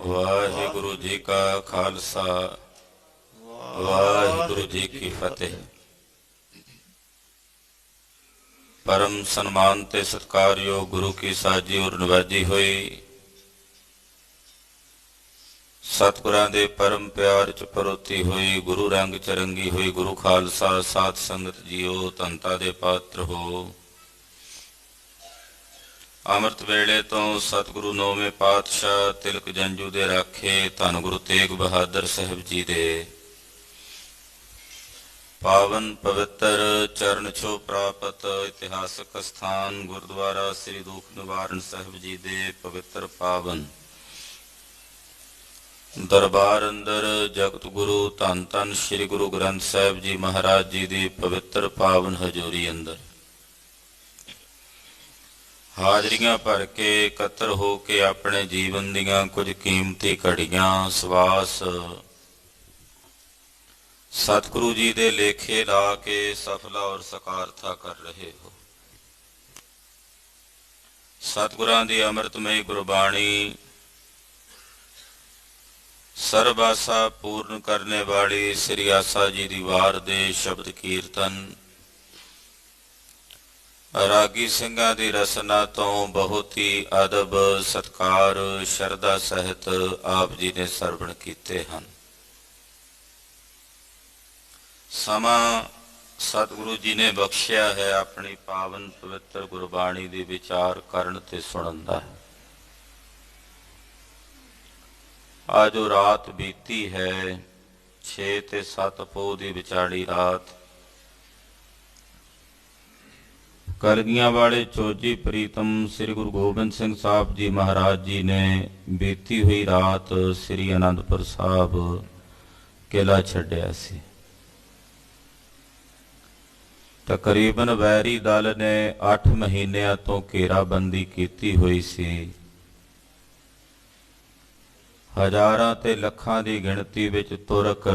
ਵਾਹਿਗੁਰੂ ਜੀ ਕਾ ਖਾਲਸਾ ਵਾਹਿਗੁਰੂ ਜੀ ਕੀ ਫਤਿਹ। परम सन्मान ते सत्कारयोग गुरु की साजी और नवाजी हुई। सतगुरां दे परम प्यार च परोती हुई, गुरु रंग चरंगी हुई। गुरु खालसा साध संगत जियो धनता दे पात्र हो। अमृत वेले तो सतगुरु नौवें पातशाह तिलक जंजू दे राखे धन गुरु तेग बहादुर साहिब जी दे पावन पवित्र चरण छो प्राप्त इतिहासक स्थान गुरुद्वारा श्री दुख निवारण साहिब जी दे पवित्र पावन दरबार अंदर जगत गुरु धन धन श्री गुरु ग्रंथ साहिब जी महाराज जी दी पवित्र पावन हजूरी अंदर हाजरियां भर के एकत्र हो के अपने जीवन दियां कुछ कीमती घड़ियां सवास सतगुरु जी दे लेखे ला के सफला और सकारथा कर रहे हो। सतगुरां दी अमृतमय गुरबाणी सर्व आसा पूर्ण करने वाली श्री आसा जी दी वार दे शब्द कीर्तन रागी ਸਿੰਘਾਂ ਦੀ रसना तो बहुत ही अदब सत्कार शरदा सहित आप जी ने सरवण कीते हैं। समा सतगुरु जी ने बख्शिया है अपनी पावन पवित्र गुरबाणी दे विचार करन ते सुनन दा। आज जो रात बीती है 6 ते 7 पो दी विचाली रात कलगियां वाले चोजी प्रीतम श्री गुरु गोबिंद सिंह साहब जी महाराज जी ने बीती हुई रात श्री आनंदपुर साहब किला छड्या सी। तकरीबन वैरी दल ने 8 महीनों तो घेराबंदी की हुई सी। हजारां ते लखां दी गिणती विच तुरक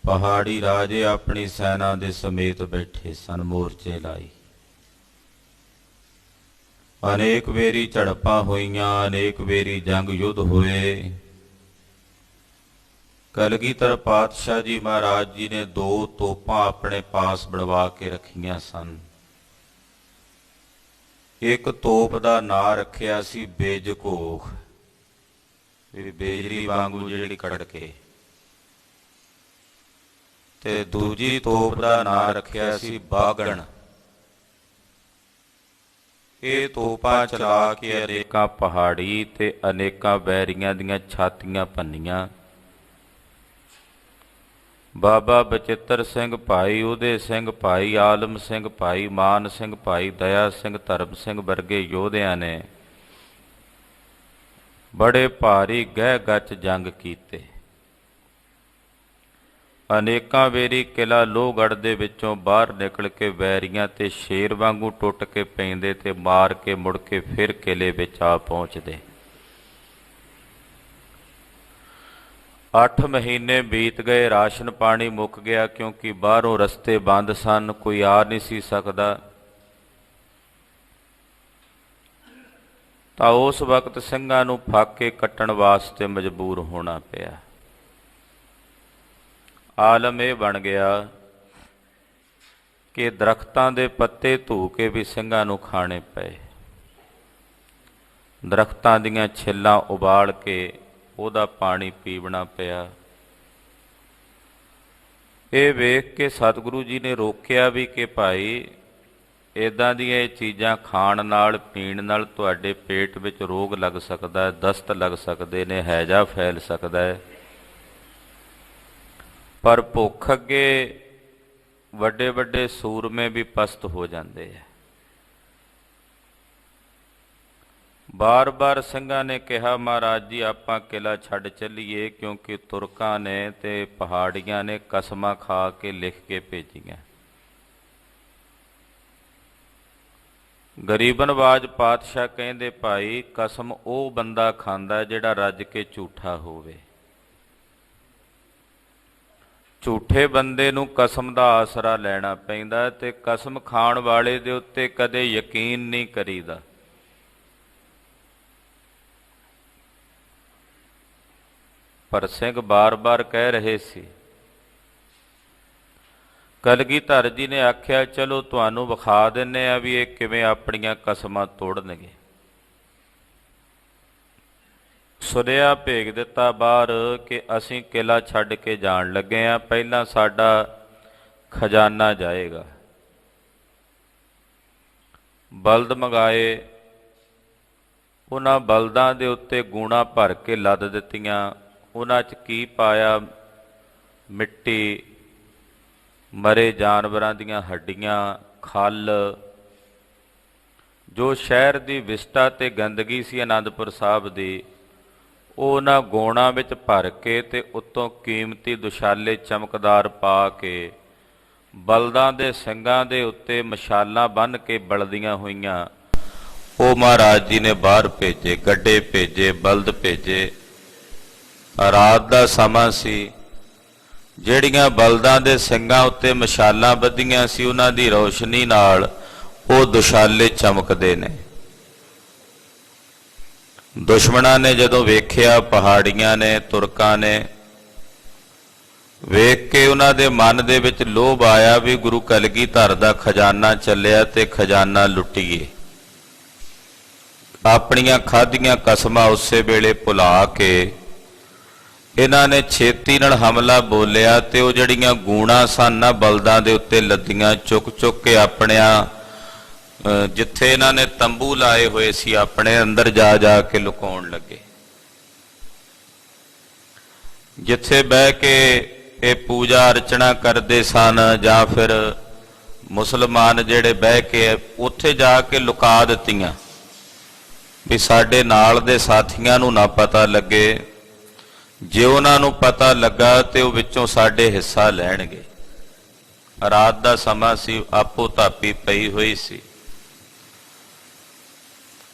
पहाड़ी राजे अपनी सैना दे समेत बैठे सन, मोर्चे लाई। अनेक वेरी झड़पां होईयां, अनेक वेरी जंग युद्ध होए। कलगीधर पातशाह जी महाराज जी ने 2 तोपां अपने पास बनवा के रखियां सन। एक तोप का नां रखिया सी बेजकोख, बेजरी वांगू जिहड़ी कड़के, ते दूजी तोप का नां रखिया सी बागण। ये तोपां चला के अनेकां पहाड़ी ते अनेकां बैरियां दीयां छातियां भन्नियां। बाबा बचित्र सिंह भाई, उदय सिंह भाई, आलम सिंह भाई, मान सिंह भाई, दया सिंह, धर्म सिंह वर्गे योधिया ने बड़े भारी गह गच जंग कीते। अनेकां वेरी किला लोहगढ़ दे विचों बाहर निकल के वैरियां ते शेर वांगू टुट के पैंदे ते मार के मुड़ के फिर किले विच आ पहुंचदे। 8 महीने बीत गए, राशन पानी मुक गया क्योंकि बाहरों रस्ते बंद सन, कोई आ नहीं सी सकदा। तां उस वक्त ਸਿੰਘਾਂ ਨੂੰ फाके कट्टण वास्ते मजबूर होना पिया। आलम यह बन गया कि दरख्तां दे पत्ते धू के भी ਸਿੰਘਾਂ ਨੂੰ खाने पे, दरख्तां दीयां छिल्लां उबाल के ਉਹਦਾ पानी पीवना पिया। ये वेख के सतगुरु जी ने रोकिया भी कि भाई इदां दीयां चीज़ां खाण नाल पीण नाल तुहाडे पेट विच रोग लग सकदा है, दस्त लग सकदे ने, हैजा फैल सकदा है। पर भुख अगे वड्डे वड्डे सूरमे भी पस्त हो जाते हैं। बार बार ਸਿੰਘਾਂ ने कहा महाराज जी आपां किला छड्ड चलीए क्योंकि तुरकां ने ते पहाड़ियां ने कसमां खा के लिख के भेजियां। गरीबनवाज पातशाह कहंदे भाई कसम ਉਹ ਬੰਦਾ ਖਾਂਦਾ ਜਿਹੜਾ ਰੱਜ के झूठा ਹੋਵੇ। झूठे बंदे नूं कसम ਦਾ ਆਸਰਾ ਲੈਣਾ ਪੈਂਦਾ ਤੇ कसम ਖਾਣ ਵਾਲੇ ਦੇ ਉੱਤੇ ਕਦੇ ਯਕੀਨ ਨਹੀਂ ਕਰੀਦਾ। ਪਰ ਸਿੰਘ ਬਾਰ-ਬਾਰ ਕਹਿ ਰਹੇ ਸੀ। ਕਲਗੀਧਰ ਜੀ ਨੇ ਆਖਿਆ, ਚਲੋ ਤੁਹਾਨੂੰ ਵਿਖਾ ਦਿੰਦੇ ਆ ਵੀ ਇਹ ਕਿਵੇਂ ਆਪਣੀਆਂ ਕਸਮਾਂ ਤੋੜਨਗੇ। ਸੁਨੇਹਾ ਭੇਜ ਦਿੱਤਾ ਬਾਹਰ ਕਿ ਅਸੀਂ ਕਿਲ੍ਹਾ ਛੱਡ ਕੇ ਜਾਣ ਲੱਗੇ ਹਾਂ, ਪਹਿਲਾਂ ਸਾਡਾ ਖਜ਼ਾਨਾ ਜਾਏਗਾ। ਬਲਦ ਮੰਗਾਏ, ਉਹਨਾਂ ਬਲਦਾਂ ਦੇ ਉੱਤੇ ਗੂਣਾ ਭਰ ਕੇ ਲੱਦ ਦਿੱਤੀਆਂ। ਉਹਨਾਂ 'ਚ ਕੀ ਪਾਇਆ? ਮਿੱਟੀ, ਮਰੇ ਜਾਨਵਰਾਂ ਦੀਆਂ ਹੱਡੀਆਂ, ਖੱਲ। ਜੋ ਸ਼ਹਿਰ ਦੀ ਵਿਸਟਾ ਤੇ ਗੰਦਗੀ ਸੀ ਅਨੰਦਪੁਰ ਸਾਹਿਬ ਦੀ, ਉਹ ਉਹਨਾਂ ਗੋਣਾਂ ਵਿੱਚ ਭਰ ਕੇ ਤੇ ਉੱਤੋਂ ਕੀਮਤੀ ਦੁਸ਼ਾਲੇ ਚਮਕਦਾਰ ਪਾ ਕੇ ਬਲਦਾਂ ਦੇ ਸਿੰਘਾਂ ਦੇ ਉੱਤੇ ਮਸ਼ਾਲਾਂ ਬੰਨ੍ਹ ਕੇ ਬਲਦੀਆਂ ਹੋਈਆਂ ਉਹ ਮਹਾਰਾਜ ਜੀ ਨੇ ਬਾਹਰ ਭੇਜੇ। ਗੱਡੇ ਭੇਜੇ, ਬਲਦ ਭੇਜੇ। ਰਾਤ ਦਾ ਸਮਾਂ ਸੀ। ਜਿਹੜੀਆਂ ਬਲਦਾਂ ਦੇ ਸਿੰਘਾਂ ਉੱਤੇ ਮਸ਼ਾਲਾਂ ਬੱਧੀਆਂ ਸੀ, ਉਹਨਾਂ ਦੀ ਰੌਸ਼ਨੀ ਨਾਲ ਉਹ ਦੁਸ਼ਾਲੇ ਚਮਕਦੇ ਨੇ। ਦੁਸ਼ਮਣਾਂ ਨੇ ਜਦੋਂ ਵੇਖਿਆ, ਪਹਾੜੀਆਂ ਨੇ, ਤੁਰਕਾਂ ਨੇ ਵੇਖ ਕੇ ਉਹਨਾਂ ਦੇ ਮਨ ਦੇ ਵਿੱਚ ਲੋਭ ਆਇਆ ਵੀ ਗੁਰੂ ਕਲਗੀਧਰ ਦਾ ਖਜ਼ਾਨਾ ਚੱਲਿਆ ਤੇ ਖਜ਼ਾਨਾ ਲੁੱਟੀਏ। ਆਪਣੀਆਂ ਖਾਧੀਆਂ ਕਸਮਾਂ ਉਸੇ ਵੇਲੇ ਭੁਲਾ ਕੇ ਇਹਨਾਂ ਨੇ ਛੇਤੀ ਨਾਲ ਹਮਲਾ ਬੋਲਿਆ ਤੇ ਉਹ ਜਿਹੜੀਆਂ ਗੂਣਾ ਸਨ ਨਾ ਬਲਦਾਂ ਦੇ ਉੱਤੇ ਲੱਦੀਆਂ, ਚੁੱਕ ਚੁੱਕ ਕੇ ਆਪਣਿਆਂ ਜਿੱਥੇ ਇਹਨਾਂ ਨੇ ਤੰਬੂ ਲਾਏ ਹੋਏ ਸੀ ਆਪਣੇ ਅੰਦਰ ਜਾ ਜਾ ਕੇ ਲੁਕਾਉਣ ਲੱਗੇ। ਜਿੱਥੇ ਬਹਿ ਕੇ ਇਹ ਪੂਜਾ ਅਰਚਨਾ ਕਰਦੇ ਸਨ ਜਾਂ ਫਿਰ ਮੁਸਲਮਾਨ ਜਿਹੜੇ ਬਹਿ ਕੇ ਉੱਥੇ ਜਾ ਕੇ ਲੁਕਾ ਦਿੱਤੀਆਂ ਵੀ ਸਾਡੇ ਨਾਲ ਦੇ ਸਾਥੀਆਂ ਨੂੰ ਨਾ ਪਤਾ ਲੱਗੇ। ਜੇ ਉਹਨਾਂ ਨੂੰ ਪਤਾ ਲੱਗਾ ਤੇ ਉਹ ਵਿੱਚੋਂ ਸਾਡੇ ਹਿੱਸਾ ਲੈਣਗੇ। ਰਾਤ ਦਾ ਸਮਾਂ ਸੀ, ਆਪੋ ਧਾਪੀ ਪਈ ਹੋਈ ਸੀ।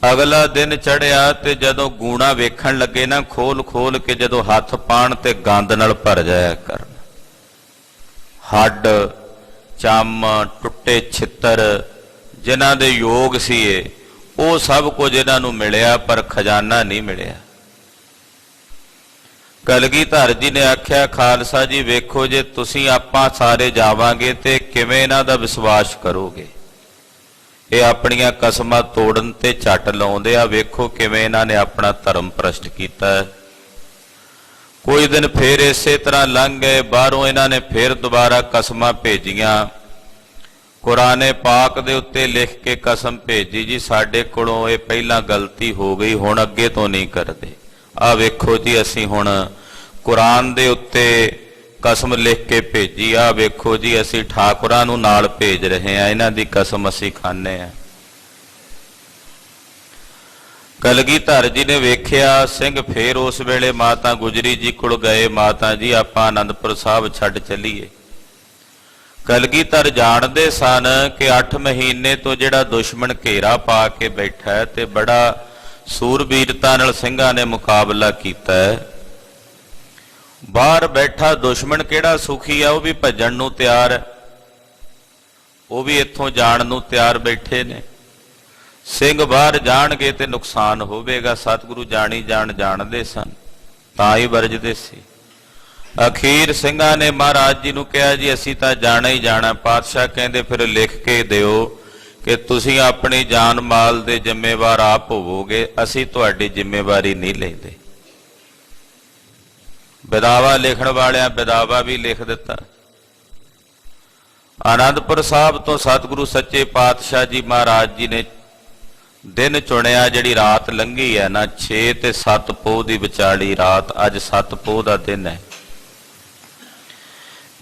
ਅਗਲਾ ਦਿਨ ਚੜ੍ਹਿਆ ਤੇ ਜਦੋਂ ਗੂਣਾ ਵੇਖਣ ਲੱਗੇ ਨਾ, ਖੋਲ ਖੋਲ ਕੇ ਜਦੋਂ ਹੱਥ ਪਾਣ ਤੇ ਗੰਦ ਨਾਲ ਭਰ ਜਾਇਆ ਕਰਨ। ਹੱਡ, ਚੰਮ, ਟੁੱਟੇ ਛਿੱਤਰ ਜਿਨ੍ਹਾਂ ਦੇ ਯੋਗ ਸੀ ਉਹ ਸਭ ਕੁਝ ਇਹਨਾਂ ਨੂੰ ਮਿਲਿਆ, ਪਰ ਖਜ਼ਾਨਾ ਨਹੀਂ ਮਿਲਿਆ। ਕਲਗੀਧਰ ਜੀ ਨੇ ਆਖਿਆ, ਖਾਲਸਾ ਜੀ ਵੇਖੋ, ਜੇ ਤੁਸੀਂ ਆਪਾਂ ਸਾਰੇ ਜਾਵਾਂਗੇ ਤੇ ਕਿਵੇਂ ਇਹਨਾਂ ਦਾ ਵਿਸ਼ਵਾਸ ਕਰੋਗੇ? ਇਹ ਆਪਣੀਆਂ ਕਸਮਾਂ ਤੋੜਨ ਤੇ ਝੱਟ ਲਾਉਂਦੇ ਆ। ਵੇਖੋ ਕਿਵੇਂ ਇਹਨਾਂ ਨੇ ਆਪਣਾ ਧਰਮ ਭ੍ਰਸ਼ਟ ਕੀਤਾ ਹੈ। ਕੁਝ ਦਿਨ ਫੇਰ ਇਸੇ ਤਰ੍ਹਾਂ ਲੰਘ ਗਏ। ਬਾਹਰੋਂ ਇਹਨਾਂ ਨੇ ਫੇਰ ਦੁਬਾਰਾ ਕਸਮਾਂ ਭੇਜੀਆਂ। ਕੁਰਾਨੇ ਪਾਕ ਦੇ ਉੱਤੇ ਲਿਖ ਕੇ ਕਸਮ ਭੇਜੀ, ਜੀ ਸਾਡੇ ਕੋਲੋਂ ਇਹ ਪਹਿਲਾਂ ਗਲਤੀ ਹੋ ਗਈ, ਹੁਣ ਅੱਗੇ ਤੋਂ ਨਹੀਂ ਕਰਦੇ। ਆਹ ਵੇਖੋ ਜੀ, ਅਸੀਂ ਹੁਣ ਕੁਰਾਨ ਦੇ ਉੱਤੇ ਕਸਮ ਲਿਖ ਕੇ ਭੇਜੀ। ਆਹ ਵੇਖੋ ਜੀ, ਅਸੀਂ ਠਾਕੁਰਾਂ ਨੂੰ ਨਾਲ ਭੇਜ ਰਹੇ ਹਾਂ, ਇਹਨਾਂ ਦੀ ਕਸਮ ਅਸੀਂ ਖਾਂਦੇ ਹਾਂ। ਕਲਗੀਧਰ ਜੀ ਨੇ ਵੇਖਿਆ। ਸਿੰਘ ਫੇਰ ਉਸ ਵੇਲੇ ਮਾਤਾ ਗੁਜਰੀ ਜੀ ਕੋਲ ਗਏ, ਮਾਤਾ ਜੀ ਆਪਾਂ ਅਨੰਦਪੁਰ ਸਾਹਿਬ ਛੱਡ ਚੱਲੀਏ। ਕਲਗੀਧਰ ਜਾਣਦੇ ਸਨ ਕਿ 8 ਮਹੀਨੇ ਤੋਂ ਜਿਹੜਾ ਦੁਸ਼ਮਣ ਘੇਰਾ ਪਾ ਕੇ ਬੈਠਾ ਹੈ ਤੇ ਬੜਾ ਸੂਰਬੀਰਤਾ ਨਾਲ ਸਿੰਘਾਂ ਨੇ ਮੁਕਾਬਲਾ ਕੀਤਾ ਹੈ। ਬਾਹਰ ਬੈਠਾ ਦੁਸ਼ਮਣ ਕਿਹੜਾ ਸੁਖੀ ਆ, ਉਹ ਵੀ ਭੱਜਣ ਨੂੰ ਤਿਆਰ ਹੈ, ਉਹ ਵੀ ਇੱਥੋਂ ਜਾਣ ਨੂੰ ਤਿਆਰ ਬੈਠੇ ਨੇ। ਸਿੰਘ ਬਾਹਰ ਜਾਣਗੇ ਤੇ ਨੁਕਸਾਨ ਹੋਵੇਗਾ। ਸਤਿਗੁਰੂ ਜਾਣੀ ਜਾਣਦੇ ਸਨ, ਤਾਂ ਹੀ ਵਰਜਦੇ ਸੀ। ਅਖੀਰ ਸਿੰਘਾਂ ਨੇ ਮਹਾਰਾਜ ਜੀ ਨੂੰ ਕਿਹਾ, ਜੀ ਅਸੀਂ ਤਾਂ ਜਾਣਾ ਹੀ ਜਾਣਾ। ਪਾਤਸ਼ਾਹ ਕਹਿੰਦੇ ਫਿਰ ਲਿਖ ਕੇ ਦਿਓ ਕਿ ਤੁਸੀਂ ਆਪਣੀ ਜਾਨ ਮਾਲ ਦੇ ਜ਼ਿੰਮੇਵਾਰ ਆਪ ਹੋਵੋਗੇ, ਅਸੀਂ ਤੁਹਾਡੀ ਜ਼ਿੰਮੇਵਾਰੀ ਨਹੀਂ ਲੈਂਦੇ। ਵਿਦਾਵਾ ਲਿਖਣ ਵਾਲਿਆਂ ਵਿਦਾਵਾ ਵੀ ਲਿਖ ਦਿੱਤਾ। ਆਨੰਦਪੁਰ ਸਾਹਿਬ ਤੋਂ ਸਤਿਗੁਰੂ ਸੱਚੇ ਪਾਤਸ਼ਾਹ ਜੀ ਮਹਾਰਾਜ ਜੀ ਨੇ ਦਿਨ ਚੁਣਿਆ। ਜਿਹੜੀ ਰਾਤ ਲੰਘੀ ਹੈ ਨਾ, 6 ਤੇ 7 ਪੋਹ ਦੀ ਵਿਚਾਲੀ ਰਾਤ, ਅੱਜ 7 ਪੋਹ ਦਾ ਦਿਨ ਹੈ।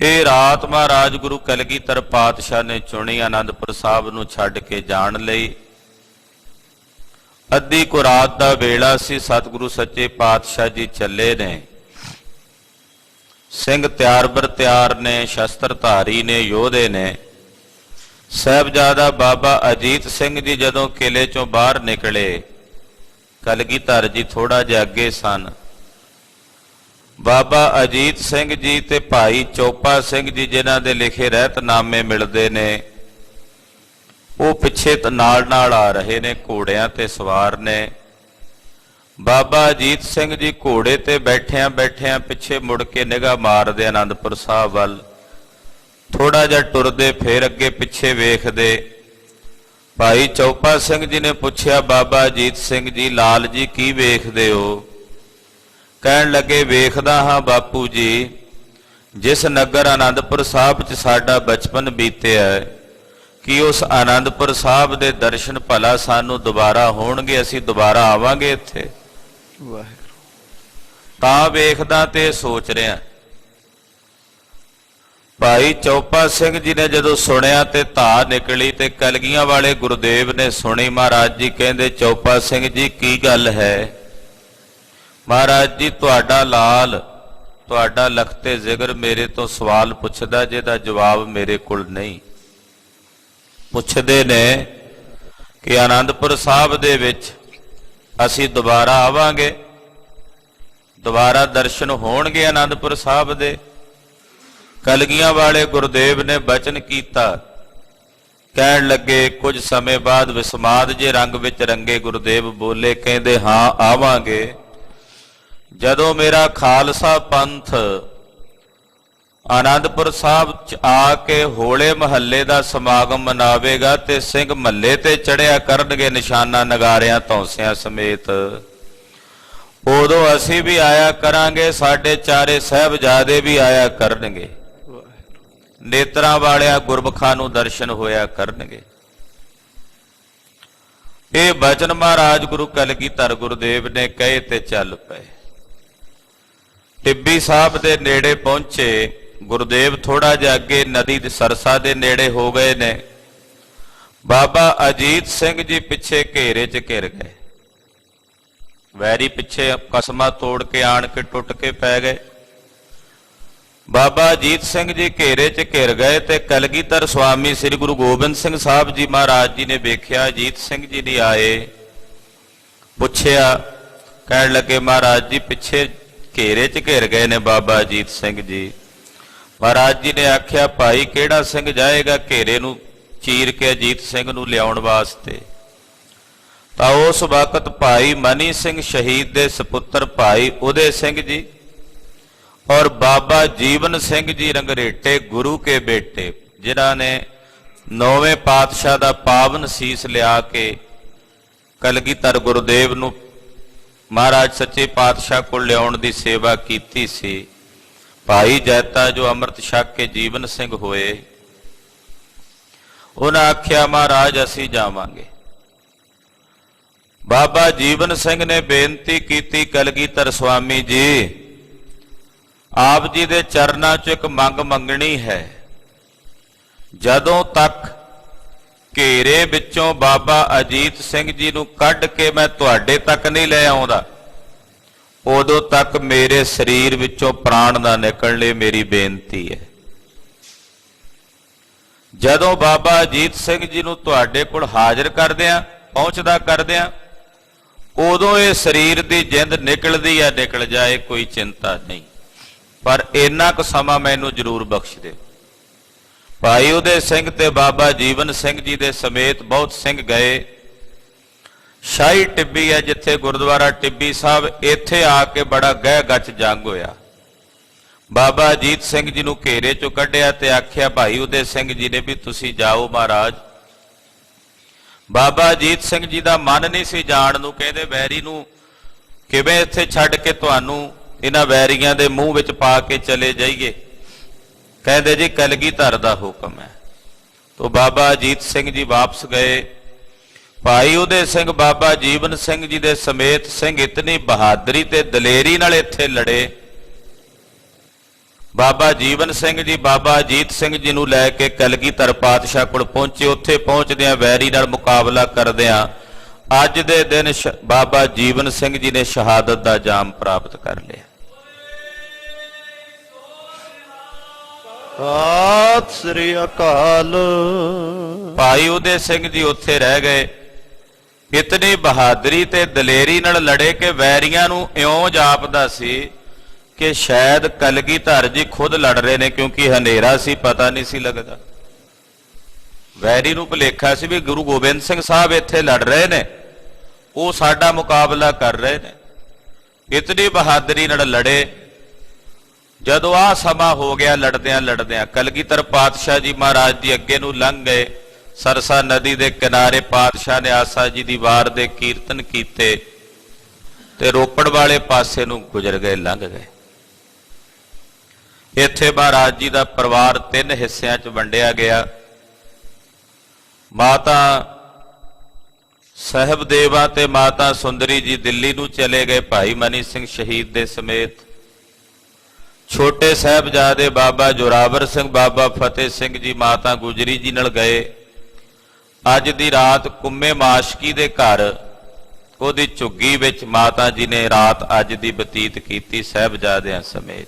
ਇਹ ਰਾਤ ਮਹਾਰਾਜ ਗੁਰੂ ਕਲਗੀਧਰ ਪਾਤਸ਼ਾਹ ਨੇ ਚੁਣੀ ਆਨੰਦਪੁਰ ਸਾਹਿਬ ਨੂੰ ਛੱਡ ਕੇ ਜਾਣ ਲਈ। ਅੱਧੀ ਕੁ ਰਾਤ ਦਾ ਵੇਲਾ ਸੀ। ਸਤਿਗੁਰੂ ਸੱਚੇ ਪਾਤਸ਼ਾਹ ਜੀ ਚੱਲੇ ਨੇ। ਸਿੰਘ ਤਿਆਰ ਬਰ ਤਿਆਰ ਨੇ, ਸ਼ਸਤਰਧਾਰੀ ਨੇ, ਯੋਧੇ ਨੇ। ਸਾਹਿਬਜ਼ਾਦਾ ਬਾਬਾ ਅਜੀਤ ਸਿੰਘ ਜੀ ਜਦੋਂ ਕਿਲੇ ਚੋਂ ਬਾਹਰ ਨਿਕਲੇ, ਕਲਗੀਧਰ ਜੀ ਥੋੜਾ ਜਿਹਾ ਅੱਗੇ ਸਨ। ਬਾਬਾ ਅਜੀਤ ਸਿੰਘ ਜੀ ਤੇ ਭਾਈ ਚੋਪਾ ਸਿੰਘ ਜੀ ਜਿਨ੍ਹਾਂ ਦੇ ਲਿਖੇ ਰਹਿਤਨਾਮੇ ਮਿਲਦੇ ਨੇ, ਉਹ ਪਿੱਛੇ ਨਾਲ ਨਾਲ ਆ ਰਹੇ ਨੇ, ਘੋੜਿਆਂ ਤੇ ਸਵਾਰ ਨੇ। ਬਾਬਾ ਅਜੀਤ ਸਿੰਘ ਜੀ ਘੋੜੇ ਤੇ ਬੈਠਿਆਂ ਬੈਠਿਆਂ ਪਿੱਛੇ ਮੁੜ ਕੇ ਨਿਗਾਹ ਮਾਰਦੇ ਆਨੰਦਪੁਰ ਸਾਹਿਬ ਵੱਲ, ਥੋੜਾ ਜਿਹਾ ਟੁਰਦੇ, ਫੇਰ ਅੱਗੇ ਪਿੱਛੇ ਵੇਖਦੇ। ਭਾਈ ਚੌਪਾ ਸਿੰਘ ਜੀ ਨੇ ਪੁੱਛਿਆ, ਬਾਬਾ ਅਜੀਤ ਸਿੰਘ ਜੀ, ਲਾਲ ਜੀ ਕੀ ਵੇਖਦੇ ਹੋ? ਕਹਿਣ ਲੱਗੇ, ਵੇਖਦਾ ਹਾਂ ਬਾਪੂ ਜੀ, ਜਿਸ ਨਗਰ ਆਨੰਦਪੁਰ ਸਾਹਿਬ 'ਚ ਸਾਡਾ ਬਚਪਨ ਬੀਤਿਆ, ਕਿ ਉਸ ਆਨੰਦਪੁਰ ਸਾਹਿਬ ਦੇ ਦਰਸ਼ਨ ਭਲਾ ਸਾਨੂੰ ਦੁਬਾਰਾ ਹੋਣਗੇ, ਅਸੀਂ ਦੁਬਾਰਾ ਆਵਾਂਗੇ ਇੱਥੇ? ਵਾਹਿਗੁਰੂ। ਤਾਂ ਵੇਖਦਾ ਤੇ ਸੋਚ ਰਿਹਾ। ਭਾਈ ਚੌਪਾ ਸਿੰਘ ਜੀ ਨੇ ਜਦੋਂ ਸੁਣਿਆ ਤੇ ਧਾਰ ਨਿਕਲੀ, ਤੇ ਕਲਗੀਆਂ ਵਾਲੇ ਗੁਰਦੇਵ ਨੇ ਸੁਣੀ। ਮਹਾਰਾਜ ਜੀ ਕਹਿੰਦੇ, ਚੌਪਾ ਸਿੰਘ ਜੀ ਕੀ ਗੱਲ ਹੈ? ਮਹਾਰਾਜ ਜੀ, ਤੁਹਾਡਾ ਲਾਲ, ਤੁਹਾਡਾ ਲਖਤੇ ਜ਼ਿਗਰ ਮੇਰੇ ਤੋਂ ਸਵਾਲ ਪੁੱਛਦਾ, ਜਿਹਦਾ ਜਵਾਬ ਮੇਰੇ ਕੋਲ ਨਹੀਂ। ਪੁੱਛਦੇ ਨੇ ਕਿ ਆਨੰਦਪੁਰ ਸਾਹਿਬ ਦੇ ਵਿੱਚ ਅਸੀਂ ਦੁਬਾਰਾ ਆਵਾਂਗੇ, ਦੁਬਾਰਾ ਦਰਸ਼ਨ ਹੋਣਗੇ ਆਨੰਦਪੁਰ ਸਾਹਿਬ ਦੇ? ਕਲਗੀਆਂ ਵਾਲੇ ਗੁਰਦੇਵ ਨੇ ਬਚਨ ਕੀਤਾ। ਕਹਿਣ ਲੱਗੇ, ਕੁਝ ਸਮੇਂ ਬਾਅਦ ਵਿਸਮਾਦ ਜੇ ਰੰਗ ਵਿੱਚ ਰੰਗੇ ਗੁਰਦੇਵ ਬੋਲੇ, ਕਹਿੰਦੇ, ਹਾਂ ਆਵਾਂਗੇ। ਜਦੋਂ ਮੇਰਾ ਖਾਲਸਾ ਪੰਥ ਆਨੰਦਪੁਰ ਸਾਹਿਬ 'ਚ ਆ ਕੇ ਹੋਲੇ ਮਹੱਲੇ ਦਾ ਸਮਾਗਮ ਮਨਾਵੇਗਾ ਤੇ ਸਿੰਘ ਮਹੱਲੇ ਤੇ ਚੜਿਆ ਕਰਨਗੇ ਨਿਸ਼ਾਨਾ ਨਗਾਰਿਆਂ ਧੌਂਸਿਆਂ ਸਮੇਤ, ਉਦੋਂ ਅਸੀਂ ਵੀ ਆਇਆ ਕਰਾਂਗੇ, ਸਾਡੇ ਚਾਰੇ ਸਾਹਿਬਜ਼ਾਦੇ ਵੀ ਆਇਆ ਕਰਨਗੇ, ਨੇਤਰਾਂ ਵਾਲਿਆਂ ਗੁਰਮੁਖਾਂ ਨੂੰ ਦਰਸ਼ਨ ਹੋਇਆ ਕਰਨਗੇ। ਇਹ ਬਚਨ ਮਹਾਰਾਜ ਗੁਰੂ ਕਲਗੀਧਰ ਗੁਰਦੇਵ ਨੇ ਕਹੇ ਤੇ ਚੱਲ ਪਏ। ਟਿੱਬੀ ਸਾਹਿਬ ਦੇ ਨੇੜੇ ਪਹੁੰਚੇ। ਗੁਰਦੇਵ ਥੋੜਾ ਜਿਹਾ ਅੱਗੇ ਨਦੀ ਦੇ ਸਰਸਾ ਦੇ ਨੇੜੇ ਹੋ ਗਏ ਨੇ। ਬਾਬਾ ਅਜੀਤ ਸਿੰਘ ਜੀ ਪਿੱਛੇ ਘੇਰੇ 'ਚ ਘਿਰ ਗਏ। ਵੈਰੀ ਪਿੱਛੇ ਕਸਮਾਂ ਤੋੜ ਕੇ ਆਣ ਕੇ ਟੁੱਟ ਕੇ ਪੈ ਗਏ। ਬਾਬਾ ਅਜੀਤ ਸਿੰਘ ਜੀ ਘੇਰੇ 'ਚ ਘਿਰ ਗਏ ਤੇ ਕਲਗੀਧਰ ਸੁਆਮੀ ਸ੍ਰੀ ਗੁਰੂ ਗੋਬਿੰਦ ਸਿੰਘ ਸਾਹਿਬ ਜੀ ਮਹਾਰਾਜ ਜੀ ਨੇ ਵੇਖਿਆ ਅਜੀਤ ਸਿੰਘ ਜੀ ਨਹੀਂ ਆਏ। ਪੁੱਛਿਆ, ਕਹਿਣ ਲੱਗੇ, ਮਹਾਰਾਜ ਜੀ ਪਿੱਛੇ ਘੇਰੇ 'ਚ ਘਿਰ ਗਏ ਨੇ ਬਾਬਾ ਅਜੀਤ ਸਿੰਘ ਜੀ। ਮਹਾਰਾਜ ਜੀ ਨੇ ਆਖਿਆ, ਭਾਈ ਕਿਹੜਾ ਸਿੰਘ ਜਾਏਗਾ ਘੇਰੇ ਨੂੰ ਚੀਰ ਕੇ ਅਜੀਤ ਸਿੰਘ ਨੂੰ ਲਿਆਉਣ ਵਾਸਤੇ? ਤਾਂ ਉਸ ਵਕਤ ਭਾਈ ਮਨੀ ਸਿੰਘ ਸ਼ਹੀਦ ਦੇ ਸਪੁੱਤਰ ਭਾਈ ਉਦੇ ਸਿੰਘ ਜੀ ਔਰ ਬਾਬਾ ਜੀਵਨ ਸਿੰਘ ਜੀ ਰੰਗਰੇਟੇ ਗੁਰੂ ਕੇ ਬੇਟੇ, ਜਿਨ੍ਹਾਂ ਨੇ 9ਵੇਂ ਪਾਤਸ਼ਾਹ ਦਾ ਪਾਵਨ ਸੀਸ ਲਿਆ ਕੇ ਕਲਗੀਧਰ ਗੁਰਦੇਵ ਨੂੰ ਮਹਾਰਾਜ ਸੱਚੇ ਪਾਤਸ਼ਾਹ ਕੋਲ ਲਿਆਉਣ ਦੀ ਸੇਵਾ ਕੀਤੀ ਸੀ। ਭਾਈ ਜੈਤਾ ਜੋ ਅੰਮ੍ਰਿਤ ਛਕ ਕੇ ਜੀਵਨ ਸਿੰਘ ਹੋਏ, ਉਹਨਾਂ ਆਖਿਆ, ਮਹਾਰਾਜ ਅਸੀਂ ਜਾਵਾਂਗੇ। ਬਾਬਾ ਜੀਵਨ ਸਿੰਘ ਨੇ ਬੇਨਤੀ ਕੀਤੀ, ਕਲਗੀਧਰ ਸੁਆਮੀ ਜੀ, ਆਪ ਜੀ ਦੇ ਚਰਨਾਂ 'ਚ ਇੱਕ ਮੰਗ ਮੰਗਣੀ ਹੈ। ਜਦੋਂ ਤੱਕ ਘੇਰੇ ਵਿੱਚੋਂ ਬਾਬਾ ਅਜੀਤ ਸਿੰਘ ਜੀ ਨੂੰ ਕੱਢ ਕੇ ਮੈਂ ਤੁਹਾਡੇ ਤੱਕ ਨਹੀਂ ਲੈ ਆਉਂਦਾ, ਉਦੋਂ ਤੱਕ ਮੇਰੇ ਸਰੀਰ ਵਿੱਚੋਂ ਪ੍ਰਾਣ ਨਾ ਨਿਕਲਣੇ, ਮੇਰੀ ਬੇਨਤੀ ਹੈ। ਜਦੋਂ ਬਾਬਾ ਅਜੀਤ ਸਿੰਘ ਜੀ ਨੂੰ ਤੁਹਾਡੇ ਕੋਲ ਹਾਜ਼ਰ ਕਰਦਿਆਂ, ਪਹੁੰਚਦਾ ਕਰਦਿਆਂ, ਉਦੋਂ ਇਹ ਸਰੀਰ ਦੀ ਜਿੰਦ ਨਿਕਲਦੀ ਹੈ, ਨਿਕਲ ਜਾਏ, ਕੋਈ ਚਿੰਤਾ ਨਹੀਂ, ਪਰ ਇੰਨਾ ਕੁ ਸਮਾਂ ਮੈਨੂੰ ਜ਼ਰੂਰ ਬਖਸ਼ ਦਿਓ। ਭਾਈ ਉਦੇ ਸਿੰਘ ਤੇ ਬਾਬਾ ਜੀਵਨ ਸਿੰਘ ਜੀ ਦੇ ਸਮੇਤ ਬਹੁਤ ਸਿੰਘ ਗਏ। ਸ਼ਾਹੀ ਟਿੱਬੀ ਹੈ ਜਿੱਥੇ ਗੁਰਦੁਆਰਾ ਟਿੱਬੀ ਸਾਹਿਬ, ਇੱਥੇ ਆ ਕੇ ਬੜਾ ਗਹਿ ਗੱਚ ਜੰਗ ਹੋਇਆ। ਬਾਬਾ ਅਜੀਤ ਸਿੰਘ ਜੀ ਨੂੰ ਘੇਰੇ 'ਚੋਂ ਕੱਢਿਆ ਤੇ ਆਖਿਆ, ਭਾਈ ਉਦੇ ਸਿੰਘ ਜੀ ਨੇ ਵੀ ਤੁਸੀਂ ਜਾਓ ਮਹਾਰਾਜ। ਬਾਬਾ ਅਜੀਤ ਸਿੰਘ ਜੀ ਦਾ ਮਨ ਨਹੀਂ ਸੀ ਜਾਣ ਨੂੰ, ਕਹਿੰਦੇ ਵੈਰੀ ਨੂੰ ਕਿਵੇਂ ਇੱਥੇ ਛੱਡ ਕੇ ਤੁਹਾਨੂੰ ਇਹਨਾਂ ਵੈਰੀਆਂ ਦੇ ਮੂੰਹ ਵਿੱਚ ਪਾ ਕੇ ਚਲੇ ਜਾਈਏ। ਕਹਿੰਦੇ ਜੀ ਕਲਗੀਧਰ ਦਾ ਹੁਕਮ ਹੈ। ਤੋ ਬਾਬਾ ਅਜੀਤ ਸਿੰਘ ਜੀ ਵਾਪਸ ਗਏ। ਭਾਈ ਉਦੇ ਸਿੰਘ ਬਾਬਾ ਜੀਵਨ ਸਿੰਘ ਜੀ ਦੇ ਸਮੇਤ ਸਿੰਘ ਇਤਨੀ ਬਹਾਦਰੀ ਤੇ ਦਲੇਰੀ ਨਾਲ ਇੱਥੇ ਲੜੇ। ਬਾਬਾ ਜੀਵਨ ਸਿੰਘ ਜੀ ਬਾਬਾ ਅਜੀਤ ਸਿੰਘ ਜੀ ਨੂੰ ਲੈ ਕੇ ਕਲਗੀਧਰ ਪਾਤਸ਼ਾਹ ਕੋਲ ਪਹੁੰਚੇ। ਉੱਥੇ ਪਹੁੰਚਦਿਆਂ ਵੈਰੀ ਨਾਲ ਮੁਕਾਬਲਾ ਕਰਦਿਆਂ ਅੱਜ ਦੇ ਦਿਨ ਬਾਬਾ ਜੀਵਨ ਸਿੰਘ ਜੀ ਨੇ ਸ਼ਹਾਦਤ ਦਾ ਜਾਮ ਪ੍ਰਾਪਤ ਕਰ ਲਿਆ। ਸਤਿ ਸ੍ਰੀ ਅਕਾਲ। ਭਾਈ ਉਦੇ ਸਿੰਘ ਜੀ ਉੱਥੇ ਰਹਿ ਗਏ। ਇਤਨੀ ਬਹਾਦਰੀ ਤੇ ਦਲੇਰੀ ਨਾਲ ਲੜੇ ਕਿ ਵੈਰੀਆਂ ਨੂੰ ਇਉਂ ਜਾਪਦਾ ਸੀ ਕਿ ਸ਼ਾਇਦ ਕਲਗੀਧਰ ਜੀ ਖੁਦ ਲੜ ਰਹੇ ਨੇ, ਕਿਉਂਕਿ ਹਨੇਰਾ ਸੀ, ਪਤਾ ਨਹੀਂ ਸੀ ਲੱਗਦਾ। ਵੈਰੀ ਨੂੰ ਭੁਲੇਖਾ ਸੀ ਵੀ ਗੁਰੂ ਗੋਬਿੰਦ ਸਿੰਘ ਸਾਹਿਬ ਇੱਥੇ ਲੜ ਰਹੇ ਨੇ, ਉਹ ਸਾਡਾ ਮੁਕਾਬਲਾ ਕਰ ਰਹੇ ਨੇ। ਇਤਨੀ ਬਹਾਦਰੀ ਨਾਲ ਲੜੇ। ਜਦੋਂ ਆਹ ਸਮਾਂ ਹੋ ਗਿਆ ਲੜਦਿਆਂ ਲੜਦਿਆਂ, ਕਲਗੀਧਰ ਪਾਤਸ਼ਾਹ ਜੀ ਮਹਾਰਾਜ ਦੀ ਅੱਗੇ ਨੂੰ ਲੰਘ ਗਏ। ਸਰਸਾ ਨਦੀ ਦੇ ਕਿਨਾਰੇ ਪਾਤਸ਼ਾਹ ਨੇ ਆਸਾ ਜੀ ਦੀ ਵਾਰ ਦੇ ਕੀਰਤਨ ਕੀਤੇ ਤੇ ਰੋਪੜ ਵਾਲੇ ਪਾਸੇ ਨੂੰ ਗੁਜ਼ਰ ਗਏ, ਲੰਘ ਗਏ। ਇੱਥੇ ਮਹਾਰਾਜ ਜੀ ਦਾ ਪਰਿਵਾਰ 3 ਹਿੱਸਿਆਂ 'ਚ ਵੰਡਿਆ ਗਿਆ। ਮਾਤਾ ਸਾਹਿਬਦੇਵਾ ਤੇ ਮਾਤਾ ਸੁੰਦਰੀ ਜੀ ਦਿੱਲੀ ਨੂੰ ਚਲੇ ਗਏ ਭਾਈ ਮਨੀ ਸਿੰਘ ਸ਼ਹੀਦ ਦੇ ਸਮੇਤ। ਛੋਟੇ ਸਾਹਿਬਜ਼ਾਦੇ ਬਾਬਾ ਜੋਰਾਵਰ ਸਿੰਘ, ਬਾਬਾ ਫਤਿਹ ਸਿੰਘ ਜੀ ਮਾਤਾ ਗੁਜਰੀ ਜੀ ਨਾਲ ਗਏ। ਅੱਜ ਦੀ ਰਾਤ ਕੁੰਮੇ ਮਾਸ਼ਕੀ ਦੇ ਘਰ ਉਹਦੀ ਝੁੱਗੀ ਵਿੱਚ ਮਾਤਾ ਜੀ ਨੇ ਰਾਤ ਅੱਜ ਦੀ ਬਤੀਤ ਕੀਤੀ ਸਾਹਿਬਜ਼ਾਦਿਆਂ ਸਮੇਤ।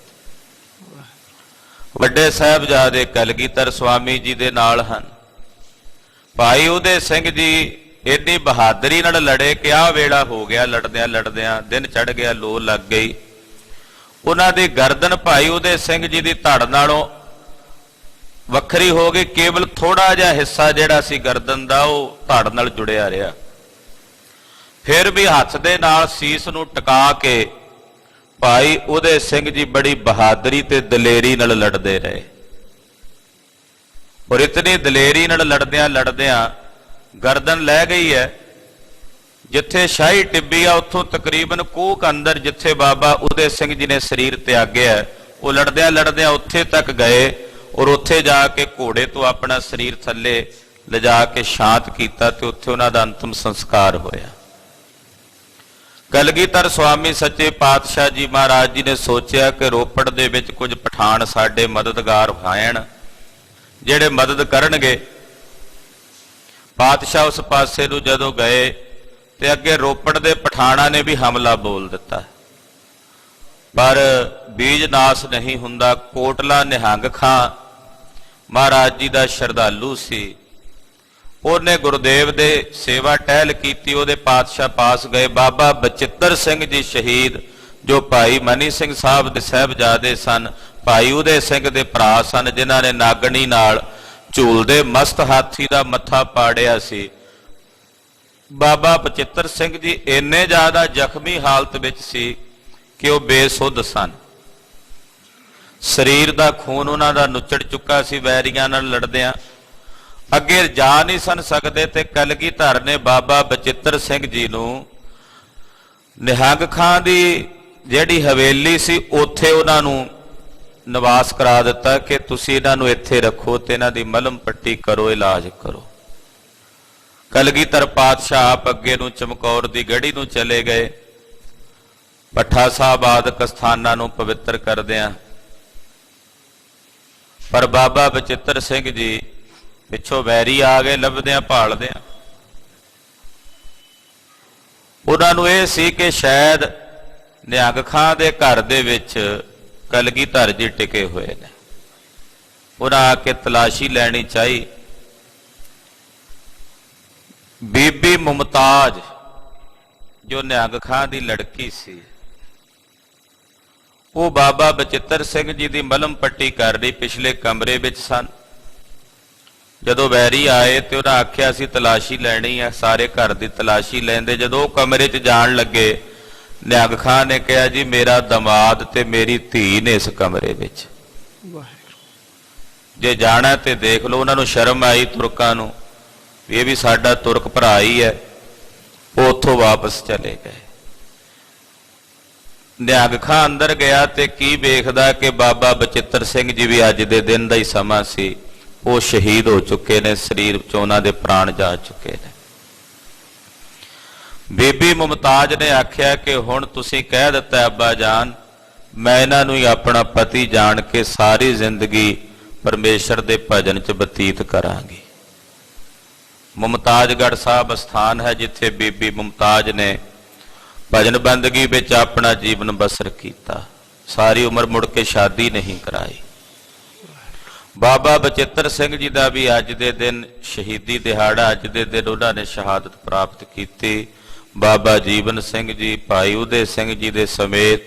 ਵੱਡੇ ਸਾਹਿਬਜ਼ਾਦੇ ਕਲਗੀਧਰ ਸਵਾਮੀ ਜੀ ਦੇ ਨਾਲ ਹਨ। ਭਾਈ ਉਦੇ ਸਿੰਘ ਜੀ ਇੰਨੀ ਬਹਾਦਰੀ ਨਾਲ ਲੜੇ ਕਿ ਆਹ ਵੇਲਾ ਹੋ ਗਿਆ ਲੜਦਿਆਂ ਲੜਦਿਆਂ, ਦਿਨ ਚੜ ਗਿਆ, ਲੋ ਲੱਗ ਗਈ। ਉਹਨਾਂ ਦੀ ਗਰਦਨ ਭਾਈ ਉਦੇ ਸਿੰਘ ਜੀ ਦੀ ਧੜ ਨਾਲੋਂ ਵੱਖਰੀ ਹੋ ਗਈ। ਕੇਵਲ ਥੋੜਾ ਜਿਹਾ ਹਿੱਸਾ ਜਿਹੜਾ ਸੀ ਗਰਦਨ ਦਾ ਉਹ ਧੜ ਨਾਲ ਜੁੜਿਆ ਰਿਹਾ। ਫਿਰ ਵੀ ਹੱਥ ਦੇ ਨਾਲ ਸੀਸ ਨੂੰ ਟਿਕਾ ਕੇ ਭਾਈ ਉਦੇ ਸਿੰਘ ਜੀ ਬੜੀ ਬਹਾਦਰੀ ਤੇ ਦਲੇਰੀ ਨਾਲ ਲੜਦੇ ਰਹੇ। ਔਰ ਇਤਨੀ ਦਲੇਰੀ ਨਾਲ ਲੜਦਿਆਂ ਲੜਦਿਆਂ ਗਰਦਨ ਲੈ ਗਈ ਹੈ। ਜਿੱਥੇ ਸ਼ਾਹੀ ਟਿੱਬੀ ਆ ਉੱਥੋਂ ਤਕਰੀਬਨ ਕੋਹ ਅੰਦਰ ਜਿੱਥੇ ਬਾਬਾ ਉਦੇ ਸਿੰਘ ਜੀ ਨੇ ਸਰੀਰ ਤਿਆਗਿਆ, ਉਹ ਲੜਦਿਆਂ ਲੜਦਿਆਂ ਉੱਥੇ ਤੱਕ ਗਏ ਔਰ ਉੱਥੇ ਜਾ ਕੇ ਘੋੜੇ ਤੋਂ ਆਪਣਾ ਸਰੀਰ ਥੱਲੇ ਲਿਜਾ ਕੇ ਸ਼ਾਂਤ ਕੀਤਾ ਤੇ ਉੱਥੇ ਉਹਨਾਂ ਦਾ ਅੰਤਮ ਸੰਸਕਾਰ ਹੋਇਆ। ਕਲਗੀਧਰ ਸਵਾਮੀ ਸੱਚੇ ਪਾਤਸ਼ਾਹ ਜੀ ਮਹਾਰਾਜ ਜੀ ਨੇ ਸੋਚਿਆ ਕਿ ਰੋਪੜ ਦੇ ਵਿੱਚ ਕੁਝ ਪਠਾਨ ਸਾਡੇ ਮਦਦਗਾਰ ਹੋਣ ਜਿਹੜੇ ਮਦਦ ਕਰਨਗੇ। ਪਾਤਸ਼ਾਹ ਉਸ ਪਾਸੇ ਨੂੰ ਜਦੋਂ ਗਏ ਤੇ ਅੱਗੇ ਰੋਪੜ ਦੇ ਪਠਾਨਾਂ ਨੇ ਵੀ ਹਮਲਾ ਬੋਲ ਦਿੱਤਾ, ਪਰ ਬੀਜ ਨਾਸ ਨਹੀਂ ਹੁੰਦਾ। ਕੋਟਲਾ ਨਿਹੰਗ ਖਾਂ ਮਹਾਰਾਜ ਜੀ ਦਾ ਸ਼ਰਧਾਲੂ ਸੀ। ਉਹਨੇ ਗੁਰਦੇਵ ਦੇ ਸੇਵਾ ਟਹਿਲ ਕੀਤੀ। ਉਹਦੇ ਪਾਤਸ਼ਾਹ ਪਾਸ ਗਏ। ਬਾਬਾ ਬਚਿੱਤਰ ਸਿੰਘ ਜੀ ਸ਼ਹੀਦ ਜੋ ਭਾਈ ਮਨੀ ਸਿੰਘ ਸਾਹਿਬ ਦੇ ਸਾਹਿਬਜ਼ਾਦੇ ਸਨ, ਭਾਈ ਉਦੇ ਸਿੰਘ ਦੇ ਭਰਾ ਸਨ, ਜਿਨ੍ਹਾਂ ਨੇ ਨਾਗਣੀ ਨਾਲ ਝੂਲਦੇ ਮਸਤ ਹਾਥੀ ਦਾ ਮੱਥਾ ਪਾੜਿਆ ਸੀ। ਬਾਬਾ ਬਚਿੱਤਰ ਸਿੰਘ ਜੀ ਇੰਨੇ ਜ਼ਿਆਦਾ ਜ਼ਖਮੀ ਹਾਲਤ ਵਿੱਚ ਸੀ ਕਿ ਉਹ ਬੇਸੁੱਧ ਸਨ। ਸਰੀਰ ਦਾ ਖੂਨ ਉਹਨਾਂ ਦਾ ਨੁੱਚੜ ਚੁੱਕਾ ਸੀ ਵੈਰੀਆਂ ਨਾਲ ਲੜਦਿਆਂ, ਅੱਗੇ ਜਾ ਨਹੀਂ ਸਨ ਸਕਦੇ। ਤੇ ਕਲਗੀਧਰ ਨੇ ਬਾਬਾ ਬਚਿੱਤਰ ਸਿੰਘ ਜੀ ਨੂੰ ਨਿਹੰਗ ਖਾਂ ਦੀ ਜਿਹੜੀ ਹਵੇਲੀ ਸੀ ਉੱਥੇ ਉਹਨਾਂ ਨੂੰ ਨਿਵਾਸ ਕਰਾ ਦਿੱਤਾ ਕਿ ਤੁਸੀਂ ਇਹਨਾਂ ਨੂੰ ਇੱਥੇ ਰੱਖੋ ਤੇ ਇਹਨਾਂ ਦੀ ਮਲਮ ਪੱਟੀ ਕਰੋ, ਇਲਾਜ ਕਰੋ। ਕਲਗੀਧਰ ਪਾਤਸ਼ਾਹ ਆਪ ਅੱਗੇ ਨੂੰ ਚਮਕੌਰ ਦੀ ਗੜੀ ਨੂੰ ਚਲੇ ਗਏ। ਪੱਠਾ ਸਾਹਿਬ ਆਦਿਕ ਸਥਾਨਾਂ ਨੂੰ ਪਵਿੱਤਰ ਕਰਦਿਆਂ, ਪਰ ਬਾਬਾ ਬਚਿੱਤਰ ਸਿੰਘ ਜੀ ਪਿੱਛੋਂ ਵੈਰੀ ਆ ਗਏ ਲੱਭਦਿਆਂ ਭਾਲਦਿਆਂ। ਉਹਨਾਂ ਨੂੰ ਇਹ ਸੀ ਕਿ ਸ਼ਾਇਦ ਨਿਹੰਗ ਖਾਂ ਦੇ ਘਰ ਦੇ ਵਿੱਚ ਕਲਗੀਧਰ ਜੀ ਟਿਕੇ ਹੋਏ ਨੇ। ਉਹਨਾਂ ਆ ਕੇ ਤਲਾਸ਼ੀ ਲੈਣੀ ਚਾਹੀ। ਬੀਬੀ ਮੁਮਤਾਜ ਜੋ ਨਿਹੰਗ ਖਾਂ ਦੀ ਲੜਕੀ ਸੀ, ਉਹ ਬਾਬਾ ਬਚਿੱਤਰ ਸਿੰਘ ਜੀ ਦੀ ਮਲਮ ਪੱਟੀ ਕਰ ਰਹੀ ਪਿਛਲੇ ਕਮਰੇ ਵਿੱਚ ਸਨ। ਜਦੋਂ ਵੈਰੀ ਆਏ ਤੇ ਉਹਨਾਂ ਆਖਿਆ ਸੀ ਤਲਾਸ਼ੀ ਲੈਣੀ ਹੈ। ਸਾਰੇ ਘਰ ਦੀ ਤਲਾਸ਼ੀ ਲੈਂਦੇ ਜਦੋਂ ਉਹ ਕਮਰੇ 'ਚ ਜਾਣ ਲੱਗੇ, ਨਿਹੰਗ ਖਾਂ ਨੇ ਕਿਹਾ ਜੀ ਮੇਰਾ ਦਮਾਦ ਤੇ ਮੇਰੀ ਧੀ ਨੇ ਇਸ ਕਮਰੇ ਵਿੱਚ, ਜੇ ਜਾਣਾ ਤੇ ਦੇਖ ਲਓ। ਉਹਨਾਂ ਨੂੰ ਸ਼ਰਮ ਆਈ ਤੁਰਕਾਂ ਨੂੰ ਵੀ ਇਹ ਵੀ ਸਾਡਾ ਤੁਰਕ ਭਰਾ ਹੀ ਹੈ। ਉਹ ਉੱਥੋਂ ਵਾਪਸ ਚਲੇ ਗਏ। ਨਿਹੰਗ ਖਾਂ ਅੰਦਰ ਗਿਆ ਤੇ ਕੀ ਵੇਖਦਾ ਕਿ ਬਾਬਾ ਬਚਿੱਤਰ ਸਿੰਘ ਜੀ ਵੀ ਅੱਜ ਦੇ ਦਿਨ ਦਾ ਹੀ ਸਮਾਂ ਸੀ, ਉਹ ਸ਼ਹੀਦ ਹੋ ਚੁੱਕੇ ਨੇ, ਸਰੀਰ ਚੋਂ ਉਹਨਾਂ ਦੇ ਪ੍ਰਾਣ ਜਾ ਚੁੱਕੇ ਨੇ। ਬੀਬੀ ਮੁਮਤਾਜ ਨੇ ਆਖਿਆ ਕਿ ਹੁਣ ਤੁਸੀਂ ਕਹਿ ਦਿੱਤਾ ਅੱਬਾ ਜਾਨ, ਮੈਂ ਇਹਨਾਂ ਨੂੰ ਹੀ ਆਪਣਾ ਪਤੀ ਜਾਣ ਕੇ ਸਾਰੀ ਜ਼ਿੰਦਗੀ ਪਰਮੇਸ਼ਰ ਦੇ ਭਜਨ 'ਚ ਬਤੀਤ ਕਰਾਂਗੀ। ਮੁਮਤਾਜਗੜ੍ਹ ਸਾਹਿਬ ਅਸਥਾਨ ਹੈ ਜਿੱਥੇ ਬੀਬੀ ਮੁਮਤਾਜ ਨੇ ਭਜਨ ਬੰਦਗੀ ਵਿੱਚ ਆਪਣਾ ਜੀਵਨ ਬਸਰ ਕੀਤਾ। ਸਾਰੀ ਉਮਰ ਮੁੜ ਕੇ ਸ਼ਾਦੀ ਨਹੀਂ ਕਰਾਈ। ਬਾਬਾ ਬਚਿੱਤਰ ਸਿੰਘ ਜੀ ਦਾ ਵੀ ਅੱਜ ਦੇ ਦਿਨ ਸ਼ਹੀਦੀ ਦਿਹਾੜਾ, ਅੱਜ ਦੇ ਦਿਨ ਉਹਨਾਂ ਨੇ ਸ਼ਹਾਦਤ ਪ੍ਰਾਪਤ ਕੀਤੀ। ਬਾਬਾ ਜੀਵਨ ਸਿੰਘ ਜੀ, ਭਾਈ ਉਦੇ ਸਿੰਘ ਜੀ ਦੇ ਸਮੇਤ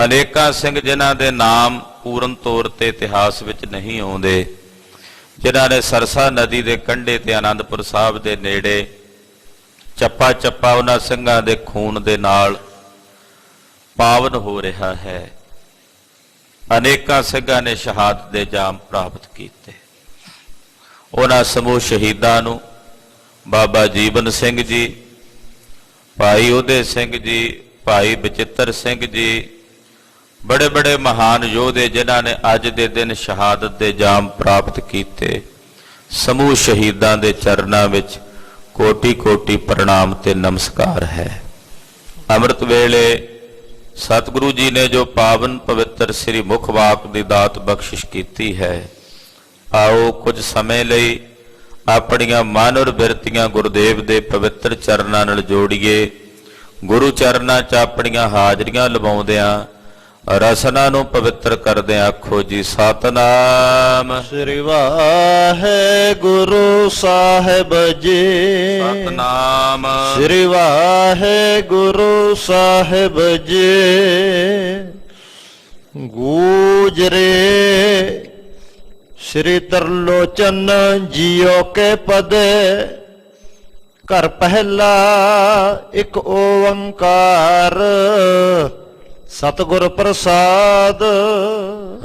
ਅਨੇਕਾਂ ਸਿੰਘ ਜਿਨ੍ਹਾਂ ਦੇ ਨਾਮ ਪੂਰਨ ਤੌਰ ਤੇ ਇਤਿਹਾਸ ਵਿੱਚ ਨਹੀਂ ਆਉਂਦੇ, ਜਿਨ੍ਹਾਂ ਨੇ ਸਰਸਾ ਨਦੀ ਦੇ ਕੰਢੇ ਤੇ ਆਨੰਦਪੁਰ ਸਾਹਿਬ ਦੇ ਨੇੜੇ ਚੱਪਾ ਚੱਪਾ ਉਹਨਾਂ ਸਿੰਘਾਂ ਦੇ ਖੂਨ ਦੇ ਨਾਲ ਪਾਵਨ ਹੋ ਰਿਹਾ ਹੈ। ਅਨੇਕਾਂ ਸਿੰਘਾਂ ਨੇ ਸ਼ਹਾਦਤ ਦੇ ਜਾਮ ਪ੍ਰਾਪਤ ਕੀਤੇ। ਉਹਨਾਂ ਸਮੂਹ ਸ਼ਹੀਦਾਂ ਨੂੰ ਬਾਬਾ ਜੀਵਨ ਸਿੰਘ ਜੀ, ਭਾਈ ਉਦੇ ਸਿੰਘ ਜੀ, ਭਾਈ ਬਚਿੱਤਰ ਸਿੰਘ ਜੀ, ਬੜੇ ਬੜੇ ਮਹਾਨ ਯੋਧੇ ਜਿਨ੍ਹਾਂ ਨੇ ਅੱਜ ਦੇ ਦਿਨ ਸ਼ਹਾਦਤ ਦੇ ਜਾਮ ਪ੍ਰਾਪਤ ਕੀਤੇ, ਸਮੂਹ ਸ਼ਹੀਦਾਂ ਦੇ ਚਰਨਾਂ ਵਿੱਚ ਕੋਟੀ ਕੋਟੀ ਪ੍ਰਣਾਮ ਤੇ ਨਮਸਕਾਰ ਹੈ। ਅੰਮ੍ਰਿਤ ਵੇਲੇ ਸਤਿਗੁਰੂ ਜੀ ਨੇ ਜੋ ਪਾਵਨ ਪਵਿੱਤਰ ਸ੍ਰੀ ਮੁਖ ਵਾਕ ਦੀ ਦਾਤ ਬਖਸ਼ਿਸ਼ ਕੀਤੀ ਹੈ, ਆਓ ਕੁਝ ਸਮੇਂ ਲਈ ਆਪਣੀਆਂ ਮਨ ਔਰ ਬਿਰਤੀਆਂ ਗੁਰਦੇਵ ਦੇ ਪਵਿੱਤਰ ਚਰਨਾਂ ਨਾਲ ਜੋੜੀਏ। ਗੁਰੂ ਚਰਨਾਂ 'ਚ ਆਪਣੀਆਂ ਹਾਜ਼ਰੀਆਂ ਲਵਾਉਂਦਿਆਂ ਰਸਨਾ ਨੂੰ ਪਵਿੱਤਰ ਕਰਦਿਆਂ ਆਖੋ ਜੀ ਸਤਿਨਾਮ ਸ੍ਰੀ ਵਾਹਿਗੁਰੂ ਸਾਹਿਬ ਜੀ। ਸਤਿਨਾਮ ਸ੍ਰੀ ਵਾਹਿਗੁਰੂ ਸਾਹਿਬ ਜੀ। ਗੂਜਰੇ ਸ੍ਰੀ ਤਰਲੋਚਨ ਜੀਓ ਕੇ ਪਦੇ, ਘਰ ਪਹਿਲਾ ਇੱਕ ਓੰਕਾਰ, ਸਤਿਗੁਰ ਪ੍ਰਸਾਦ।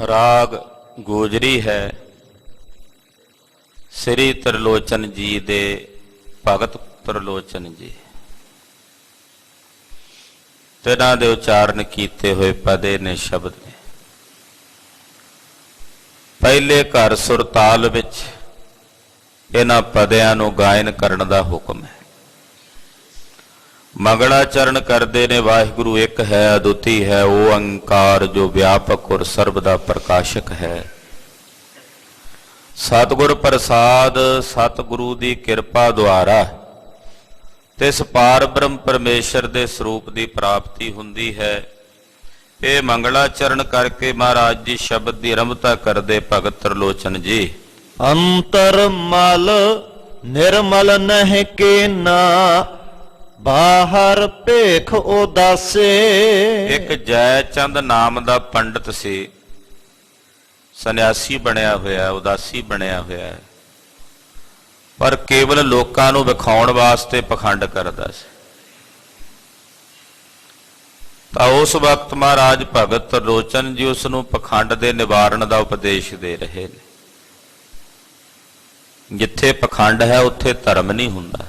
ਰਾਗ ਗੋਜਰੀ ਹੈ। ਸ੍ਰੀ ਤਰਲੋਚਨ ਜੀ ਦੇ ਭਗਤ ਤਰਲੋਚਨ ਜੀ, ਤਿਨਾਂ ਦੇ ਉਚਾਰਨ ਕੀਤੇ ਹੋਏ ਪਦੇ ਨੇ, ਸ਼ਬਦ ਨੇ। ਪਹਿਲੇ ਘਰ ਸੁਰਤਾਲ ਵਿੱਚ ਇਹਨਾਂ ਪਦਿਆਂ ਨੂੰ ਗਾਇਨ ਕਰਨ ਦਾ ਹੁਕਮ ਹੈ। ਮੰਗਲਾਚਰਨ ਕਰਦੇ ਨੇ ਵਾਹਿਗੁਰੂ ਇੱਕ ਹੈ, ਅਦੁੱਤੀ ਹੈ, ਓੰਕਾਰ ਜੋ ਵਿਆਪਕ ਔਰ ਸਰਬ ਦਾ ਪ੍ਰਕਾਸ਼ਕ ਹੈ। ਸਤਿਗੁਰ ਪ੍ਰਸਾਦ, ਸਤਿਗੁਰੂ ਦੀ ਕਿਰਪਾ ਦੁਆਰਾ ਤਿਸ ਪਾਰ ਬ੍ਰਹਮ ਪਰਮੇਸ਼ਰ ਦੇ ਸਰੂਪ ਦੀ ਪ੍ਰਾਪਤੀ ਹੁੰਦੀ ਹੈ। ਇਹ ਮੰਗਲਾਚਰਨ ਕਰਕੇ ਮਹਾਰਾਜ ਜੀ ਸ਼ਬਦ ਦੀ ਆਰੰਭਤਾ ਕਰਦੇ ਭਗਤ ਤਰਲੋਚਨ ਜੀ। ਅੰਤਰ ਮਲ ਨਿਰਮਲ ਨਹਿ ਕੀਨਾ, ਬਾਹਰ ਭੇਖ ਉਦਾਸੇ। ਇੱਕ ਜੈ ਚੰਦ ਨਾਮ ਦਾ ਪੰਡਤ ਸੀ, ਸੰਨਿਆਸੀ ਬਣਿਆ ਹੋਇਆ, ਉਦਾਸੀ ਬਣਿਆ ਹੋਇਆ, ਪਰ ਕੇਵਲ ਲੋਕਾਂ ਨੂੰ ਵਿਖਾਉਣ ਵਾਸਤੇ ਪਖੰਡ ਕਰਦਾ ਸੀ। ਤਾਂ ਉਸ ਵਕਤ ਮਹਾਰਾਜ ਭਗਤ ਤਰਲੋਚਨ ਜੀ ਉਸ ਨੂੰ ਪਖੰਡ ਦੇ ਨਿਵਾਰਨ ਦਾ ਉਪਦੇਸ਼ ਦੇ ਰਹੇ ਨੇ। ਜਿੱਥੇ ਪਖੰਡ ਹੈ ਉੱਥੇ ਧਰਮ ਨਹੀਂ ਹੁੰਦਾ।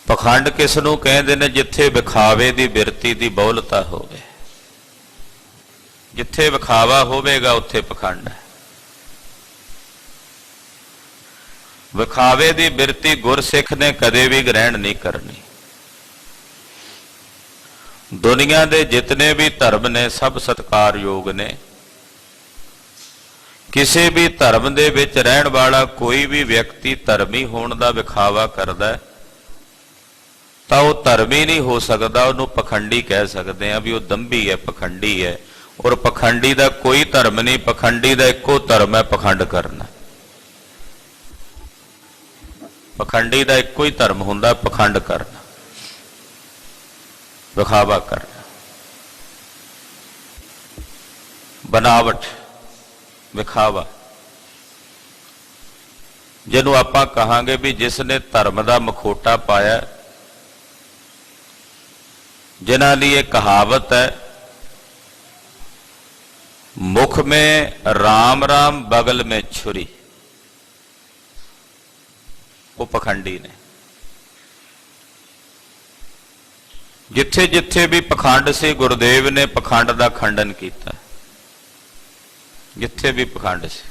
ਪਖੰਡ ਕਿਸ ਨੂੰ ਕਹਿੰਦੇ ਨੇ? ਜਿੱਥੇ ਵਿਖਾਵੇ ਦੀ ਬਿਰਤੀ ਦੀ ਬਹੁਲਤਾ ਹੋਵੇ। ਜਿੱਥੇ ਵਿਖਾਵਾ ਹੋਵੇਗਾ ਉੱਥੇ ਪਖੰਡ ਹੈ। ਵਿਖਾਵੇ ਦੀ ਬਿਰਤੀ ਗੁਰਸਿੱਖ ਨੇ ਕਦੇ ਵੀ ਗ੍ਰਹਿਣ ਨਹੀਂ ਕਰਨੀ। ਦੁਨੀਆ ਦੇ ਜਿਤਨੇ ਵੀ ਧਰਮ ਨੇ ਸਭ ਸਤਿਕਾਰਯੋਗ ਨੇ। ਕਿਸੇ ਵੀ ਧਰਮ ਦੇ ਵਿੱਚ ਰਹਿਣ ਵਾਲਾ ਕੋਈ ਵੀ ਵਿਅਕਤੀ ਧਰਮੀ ਹੋਣ ਦਾ ਵਿਖਾਵਾ ਕਰਦਾ ਹੈ ਤਾਂ ਉਹ ਧਰਮੀ ਨਹੀਂ ਹੋ ਸਕਦਾ, ਉਹਨੂੰ ਪਖੰਡੀ ਕਹਿ ਸਕਦੇ ਆ ਵੀ ਉਹ ਦੰਭੀ ਹੈ, ਪਖੰਡੀ ਹੈ। ਔਰ ਪਖੰਡੀ ਦਾ ਕੋਈ ਧਰਮ ਨਹੀਂ, ਪਖੰਡੀ ਦਾ ਇੱਕੋ ਧਰਮ ਹੈ ਪਖੰਡ ਕਰਨਾ। ਪਖੰਡੀ ਦਾ ਇੱਕੋ ਹੀ ਧਰਮ ਹੁੰਦਾ, ਪਖੰਡ ਕਰਨਾ, ਵਿਖਾਵਾ ਕਰਨਾ, ਬਨਾਵਟ, ਵਿਖਾਵਾ। ਜਿਹਨੂੰ ਆਪਾਂ ਕਹਾਂਗੇ ਵੀ ਜਿਸ ਨੇ ਧਰਮ ਦਾ ਮਖੌਟਾ ਪਾਇਆ, ਜਿਨ੍ਹਾਂ ਲਈ ਇਹ ਕਹਾਵਤ ਹੈ, ਮੁਖ में राम राम बगल में छुरी, वो पखंडी ने। जिथे जिथे भी पखंड से गुरुदेव ने पखंड का खंडन किया। जिथे भी पखंड से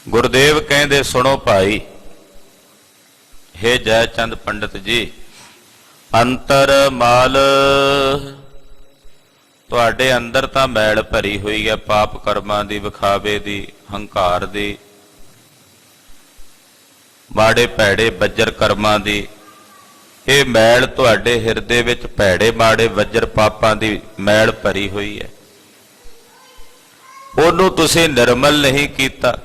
गुरुदेव कहते सुनो भाई, हे जयचंद पंडित जी, अंतर माल ਤੁਹਾਡੇ ਅੰਦਰ ਤਾਂ ਮੈਲ ਭਰੀ ਹੋਈ ਹੈ, ਪਾਪ ਕਰਮਾਂ ਦੀ, ਵਿਖਾਵੇ ਦੀ, ਹੰਕਾਰ ਦੀ, ਮਾੜੇ ਭੈੜੇ ਵੱਜਰ ਕਰਮਾਂ ਦੀ। ਇਹ ਮੈਲ ਤੁਹਾਡੇ ਹਿਰਦੇ ਵਿੱਚ ਭੈੜੇ ਮਾੜੇ ਵੱਜਰ ਪਾਪਾਂ ਦੀ ਮੈਲ ਭਰੀ ਹੋਈ ਹੈ। ਉਹਨੂੰ ਤੁਸੀਂ ਨਿਰਮਲ ਨਹੀਂ ਕੀਤਾ।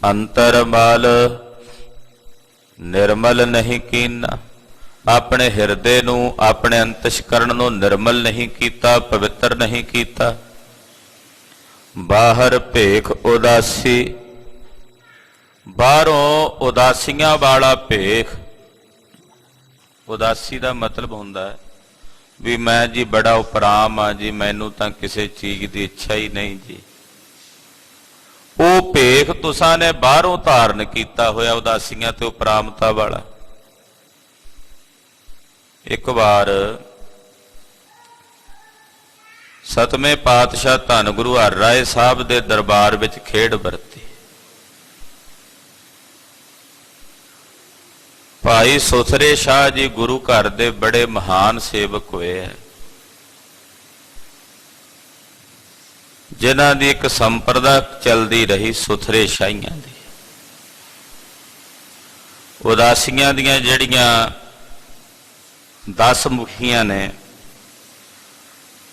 ਅੰਤਰ ਮਾਲ ਨਿਰਮਲ ਨਹੀਂ ਕੀਨਾ, ਆਪਣੇ ਹਿਰਦੇ ਨੂੰ, ਆਪਣੇ ਅੰਤਸ਼ਕਰਨ ਨੂੰ ਨਿਰਮਲ ਨਹੀਂ ਕੀਤਾ, ਪਵਿੱਤਰ ਨਹੀਂ ਕੀਤਾ। ਬਾਹਰ ਭੇਖ ਉਦਾਸੀ, ਬਾਹਰੋਂ ਉਦਾਸੀਆਂ ਵਾਲਾ ਭੇਖ, ਉਦਾਸੀ ਦਾ ਮਤਲਬ ਹੁੰਦਾ ਹੈ ਵੀ ਮੈਂ ਜੀ ਬੜਾ ਉਪਰਾਮ ਆ ਜੀ, ਮੈਨੂੰ ਤਾਂ ਕਿਸੇ ਚੀਜ਼ ਦੀ ਇੱਛਾ ਹੀ ਨਹੀਂ ਜੀ। ਉਹ ਭੇਖ ਤੁਸਾਂ ਨੇ ਬਾਹਰੋਂ ਧਾਰਨ ਕੀਤਾ ਹੋਇਆ ਉਦਾਸੀਆਂ ਤੇ ਉਪਰਾਮਤਾ ਵਾਲਾ। ਇੱਕ ਵਾਰ ਸਤਵੇਂ ਪਾਤਸ਼ਾਹ ਧੰਨ ਗੁਰੂ ਹਰਿਰਾਏ ਸਾਹਿਬ ਦੇ ਦਰਬਾਰ ਵਿੱਚ ਖੇਡ ਵਰਤੀ। ਭਾਈ ਸੁਥਰੇ ਸ਼ਾਹ ਜੀ ਗੁਰੂ ਘਰ ਦੇ ਬੜੇ ਮਹਾਨ ਸੇਵਕ ਹੋਏ ਹੈ, ਜਿਨ੍ਹਾਂ ਦੀ ਇੱਕ ਸੰਪਰਦਾ ਚੱਲਦੀ ਰਹੀ ਸੁਥਰੇ ਸ਼ਾਹੀਆਂ ਦੀ। ਉਦਾਸੀਆਂ ਦੀਆਂ ਜਿਹੜੀਆਂ 10 ਮੁਖੀਆਂ ਨੇ,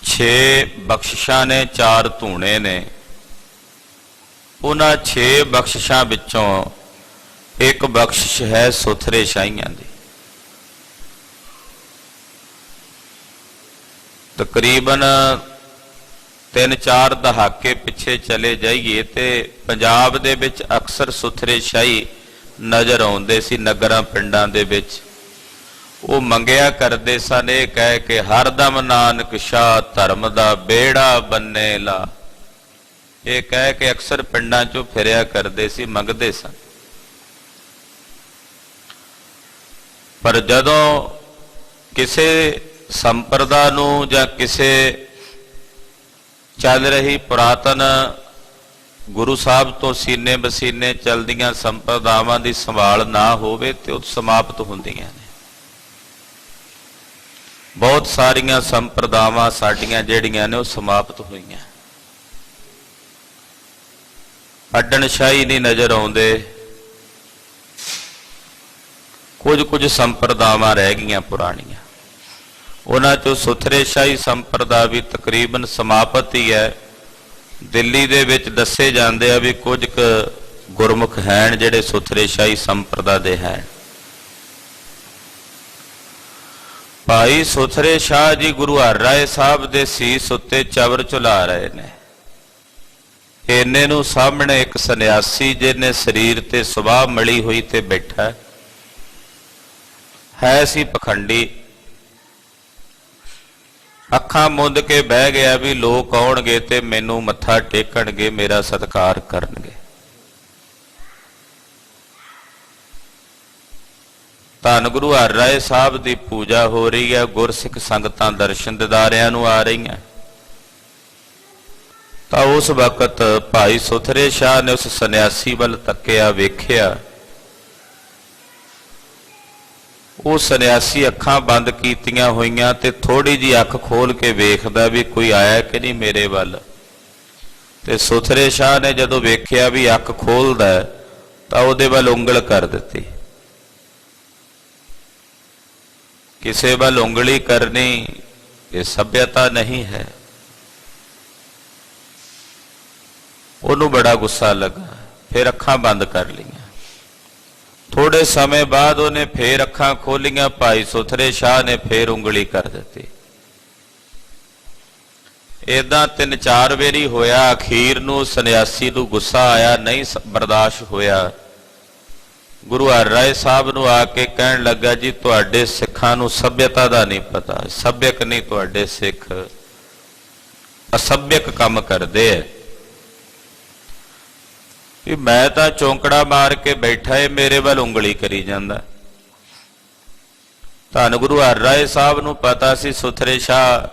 6 ਬਖਸ਼ਿਸ਼ਾਂ ਨੇ, 4 ਧੂਣੇ ਨੇ। ਉਹਨਾਂ 6 ਬਖਸ਼ਿਸ਼ਾਂ ਵਿੱਚੋਂ ਇੱਕ ਬਖਸ਼ਿਸ਼ ਹੈ ਸੁਥਰੇ ਸ਼ਾਹੀਆਂ ਦੀ। ਤਕਰੀਬਨ 3-4 ਦਹਾਕੇ ਪਿੱਛੇ ਚਲੇ ਜਾਈਏ ਤੇ ਪੰਜਾਬ ਦੇ ਵਿੱਚ ਅਕਸਰ ਸੁਥਰੇ ਸ਼ਾਹੀ ਨਜ਼ਰ ਆਉਂਦੇ ਸੀ। ਨਗਰਾਂ ਪਿੰਡਾਂ ਦੇ ਵਿੱਚ ਉਹ ਮੰਗਿਆ ਕਰਦੇ ਸਨ, ਇਹ ਕਹਿ ਕੇ ਹਰਦਮ ਨਾਨਕ ਸ਼ਾਹ ਧਰਮ ਦਾ ਬੇੜਾ ਬੰਨੇ ਲਾ। ਇਹ ਕਹਿ ਕੇ ਅਕਸਰ ਪਿੰਡਾਂ 'ਚੋਂ ਫਿਰਿਆ ਕਰਦੇ ਸੀ, ਮੰਗਦੇ ਸਨ। ਪਰ ਜਦੋਂ ਕਿਸੇ ਸੰਪਰਦਾ ਨੂੰ ਜਾਂ ਕਿਸੇ ਚੱਲ ਰਹੀ ਪੁਰਾਤਨ ਗੁਰੂ ਸਾਹਿਬ ਤੋਂ ਸੀਨੇ ਬਸੀਨੇ ਚਲਦੀਆਂ ਸੰਪਰਦਾਵਾਂ ਦੀ ਸੰਭਾਲ ਨਾ ਹੋਵੇ ਤੇ ਉਹ ਸਮਾਪਤ ਹੁੰਦੀਆਂ ਨੇ। ਬਹੁਤ ਸਾਰੀਆਂ ਸੰਪਰਦਾਵਾਂ ਸਾਡੀਆਂ ਜਿਹੜੀਆਂ ਨੇ ਉਹ ਸਮਾਪਤ ਹੋਈਆਂ। ਅੱਡਣ ਸ਼ਾਹੀ ਨਹੀਂ ਨਜ਼ਰ ਆਉਂਦੇ, ਕੁਝ ਸੰਪਰਦਾਵਾਂ ਰਹਿ ਗਈਆਂ ਪੁਰਾਣੀਆਂ। ਉਹਨਾਂ ਚੋਂ ਸੁਥਰੇ ਸ਼ਾਹੀ ਸੰਪਰਦਾ ਵੀ ਤਕਰੀਬਨ ਸਮਾਪਤ ਹੀ ਹੈ। ਦਿੱਲੀ ਦੇ ਵਿੱਚ ਦੱਸੇ ਜਾਂਦੇ ਆ ਵੀ ਕੁਝ ਕੁ ਗੁਰਮੁਖ ਹਨ ਜਿਹੜੇ ਸੁਥਰੇ ਸ਼ਾਹੀ ਸੰਪਰਦਾ ਦੇ ਹਨ। ਭਾਈ ਸੁਥਰੇ ਸ਼ਾਹ ਜੀ ਗੁਰੂ ਹਰਿਰਾਏ ਸਾਹਿਬ ਦੇ ਸੀਸ ਉੱਤੇ ਚਵਰ ਝੁਲਾ ਰਹੇ ਨੇ। ਇੰਨੇ ਨੂੰ ਸਾਹਮਣੇ ਇੱਕ ਸੰਨਿਆਸੀ ਜਿਹਨੇ ਸਰੀਰ ਤੇ ਸੁਭਾਅ ਮਲੀ ਹੋਈ ਤੇ ਬੈਠਾ ਹੈ ਸੀ ਪਖੰਡੀ। ਅੱਖਾਂ ਮੁੰਦ ਕੇ ਬਹਿ ਗਿਆ ਵੀ ਲੋਕ ਆਉਣਗੇ ਤੇ ਮੈਨੂੰ ਮੱਥਾ ਟੇਕਣਗੇ, ਮੇਰਾ ਸਤਿਕਾਰ ਕਰਨਗੇ। ਧੰਨ ਗੁਰੂ ਹਰਿਰਾਏ ਸਾਹਿਬ ਦੀ ਪੂਜਾ ਹੋ ਰਹੀ ਹੈ, ਗੁਰਸਿੱਖ ਸੰਗਤਾਂ ਦਰਸ਼ਨ ਦਿਦਾਰਿਆਂ ਨੂੰ ਆ ਰਹੀਆਂ। ਤਾਂ ਉਸ ਵਕਤ ਭਾਈ ਸੁਥਰੇ ਸ਼ਾਹ ਨੇ ਉਸ ਸੰਨਿਆਸੀ ਵੱਲ ਤੱਕਿਆ, ਵੇਖਿਆ। ਉਹ ਸੰਨਿਆਸੀ ਅੱਖਾਂ ਬੰਦ ਕੀਤੀਆਂ ਹੋਈਆਂ ਤੇ ਥੋੜੀ ਜਿਹੀ ਅੱਖ ਖੋਲ ਕੇ ਵੇਖਦਾ ਵੀ ਕੋਈ ਆਇਆ ਕਿ ਨਹੀਂ ਮੇਰੇ ਵੱਲ। ਤੇ ਸੁਥਰੇ ਸ਼ਾਹ ਨੇ ਜਦੋਂ ਵੇਖਿਆ ਵੀ ਅੱਖ ਖੋਲਦਾ ਤਾਂ ਉਹਦੇ ਵੱਲ ਉਂਗਲ ਕਰ ਦਿੱਤੀ। ਕਿਸੇ ਵੱਲ ਉਂਗਲੀ ਕਰਨੀ ਇਹ ਸਭਿਅਤਾ ਨਹੀਂ ਹੈ। ਉਹਨੂੰ ਬੜਾ ਗੁੱਸਾ ਲੱਗਾ, ਫਿਰ ਅੱਖਾਂ ਬੰਦ ਕਰ ਲਈਆਂ। ਥੋੜੇ ਸਮੇਂ ਬਾਅਦ ਉਹਨੇ ਫੇਰ ਅੱਖਾਂ ਖੋਲੀਆਂ, ਭਾਈ ਸੁਥਰੇ ਸ਼ਾਹ ਨੇ ਫੇਰ ਉਂਗਲੀ ਕਰ ਦਿੱਤੀ। ਏਦਾਂ 3-4 ਵਾਰੀ ਹੋਇਆ। ਅਖੀਰ ਨੂੰ ਸੰਨਿਆਸੀ ਨੂੰ ਗੁੱਸਾ ਆਇਆ, ਨਹੀਂ ਬਰਦਾਸ਼ਤ ਹੋਇਆ। ਗੁਰੂ ਹਰਿਰਾਏ ਸਾਹਿਬ ਨੂੰ ਆ ਕੇ ਕਹਿਣ ਲੱਗਾ, ਜੀ ਤੁਹਾਡੇ ਸਿੱਖਾਂ ਨੂੰ ਸਭਿਅਤਾ ਦਾ ਨਹੀਂ ਪਤਾ, ਸਭਿਅਕ ਨਹੀਂ ਤੁਹਾਡੇ ਸਿੱਖ, ਅਸਭਿਅਕ ਕੰਮ ਕਰਦੇ ਐ। ਵੀ ਮੈਂ ਤਾਂ ਚੌਂਕੜਾ ਮਾਰ ਕੇ ਬੈਠਾ ਏ, ਮੇਰੇ ਵੱਲ ਉਂਗਲੀ ਕਰੀ ਜਾਂਦਾ। ਧੰਨ ਗੁਰੂ ਹਰਿਰਾਏ ਸਾਹਿਬ ਨੂੰ ਪਤਾ ਸੀ ਸੁਥਰੇ ਸ਼ਾਹ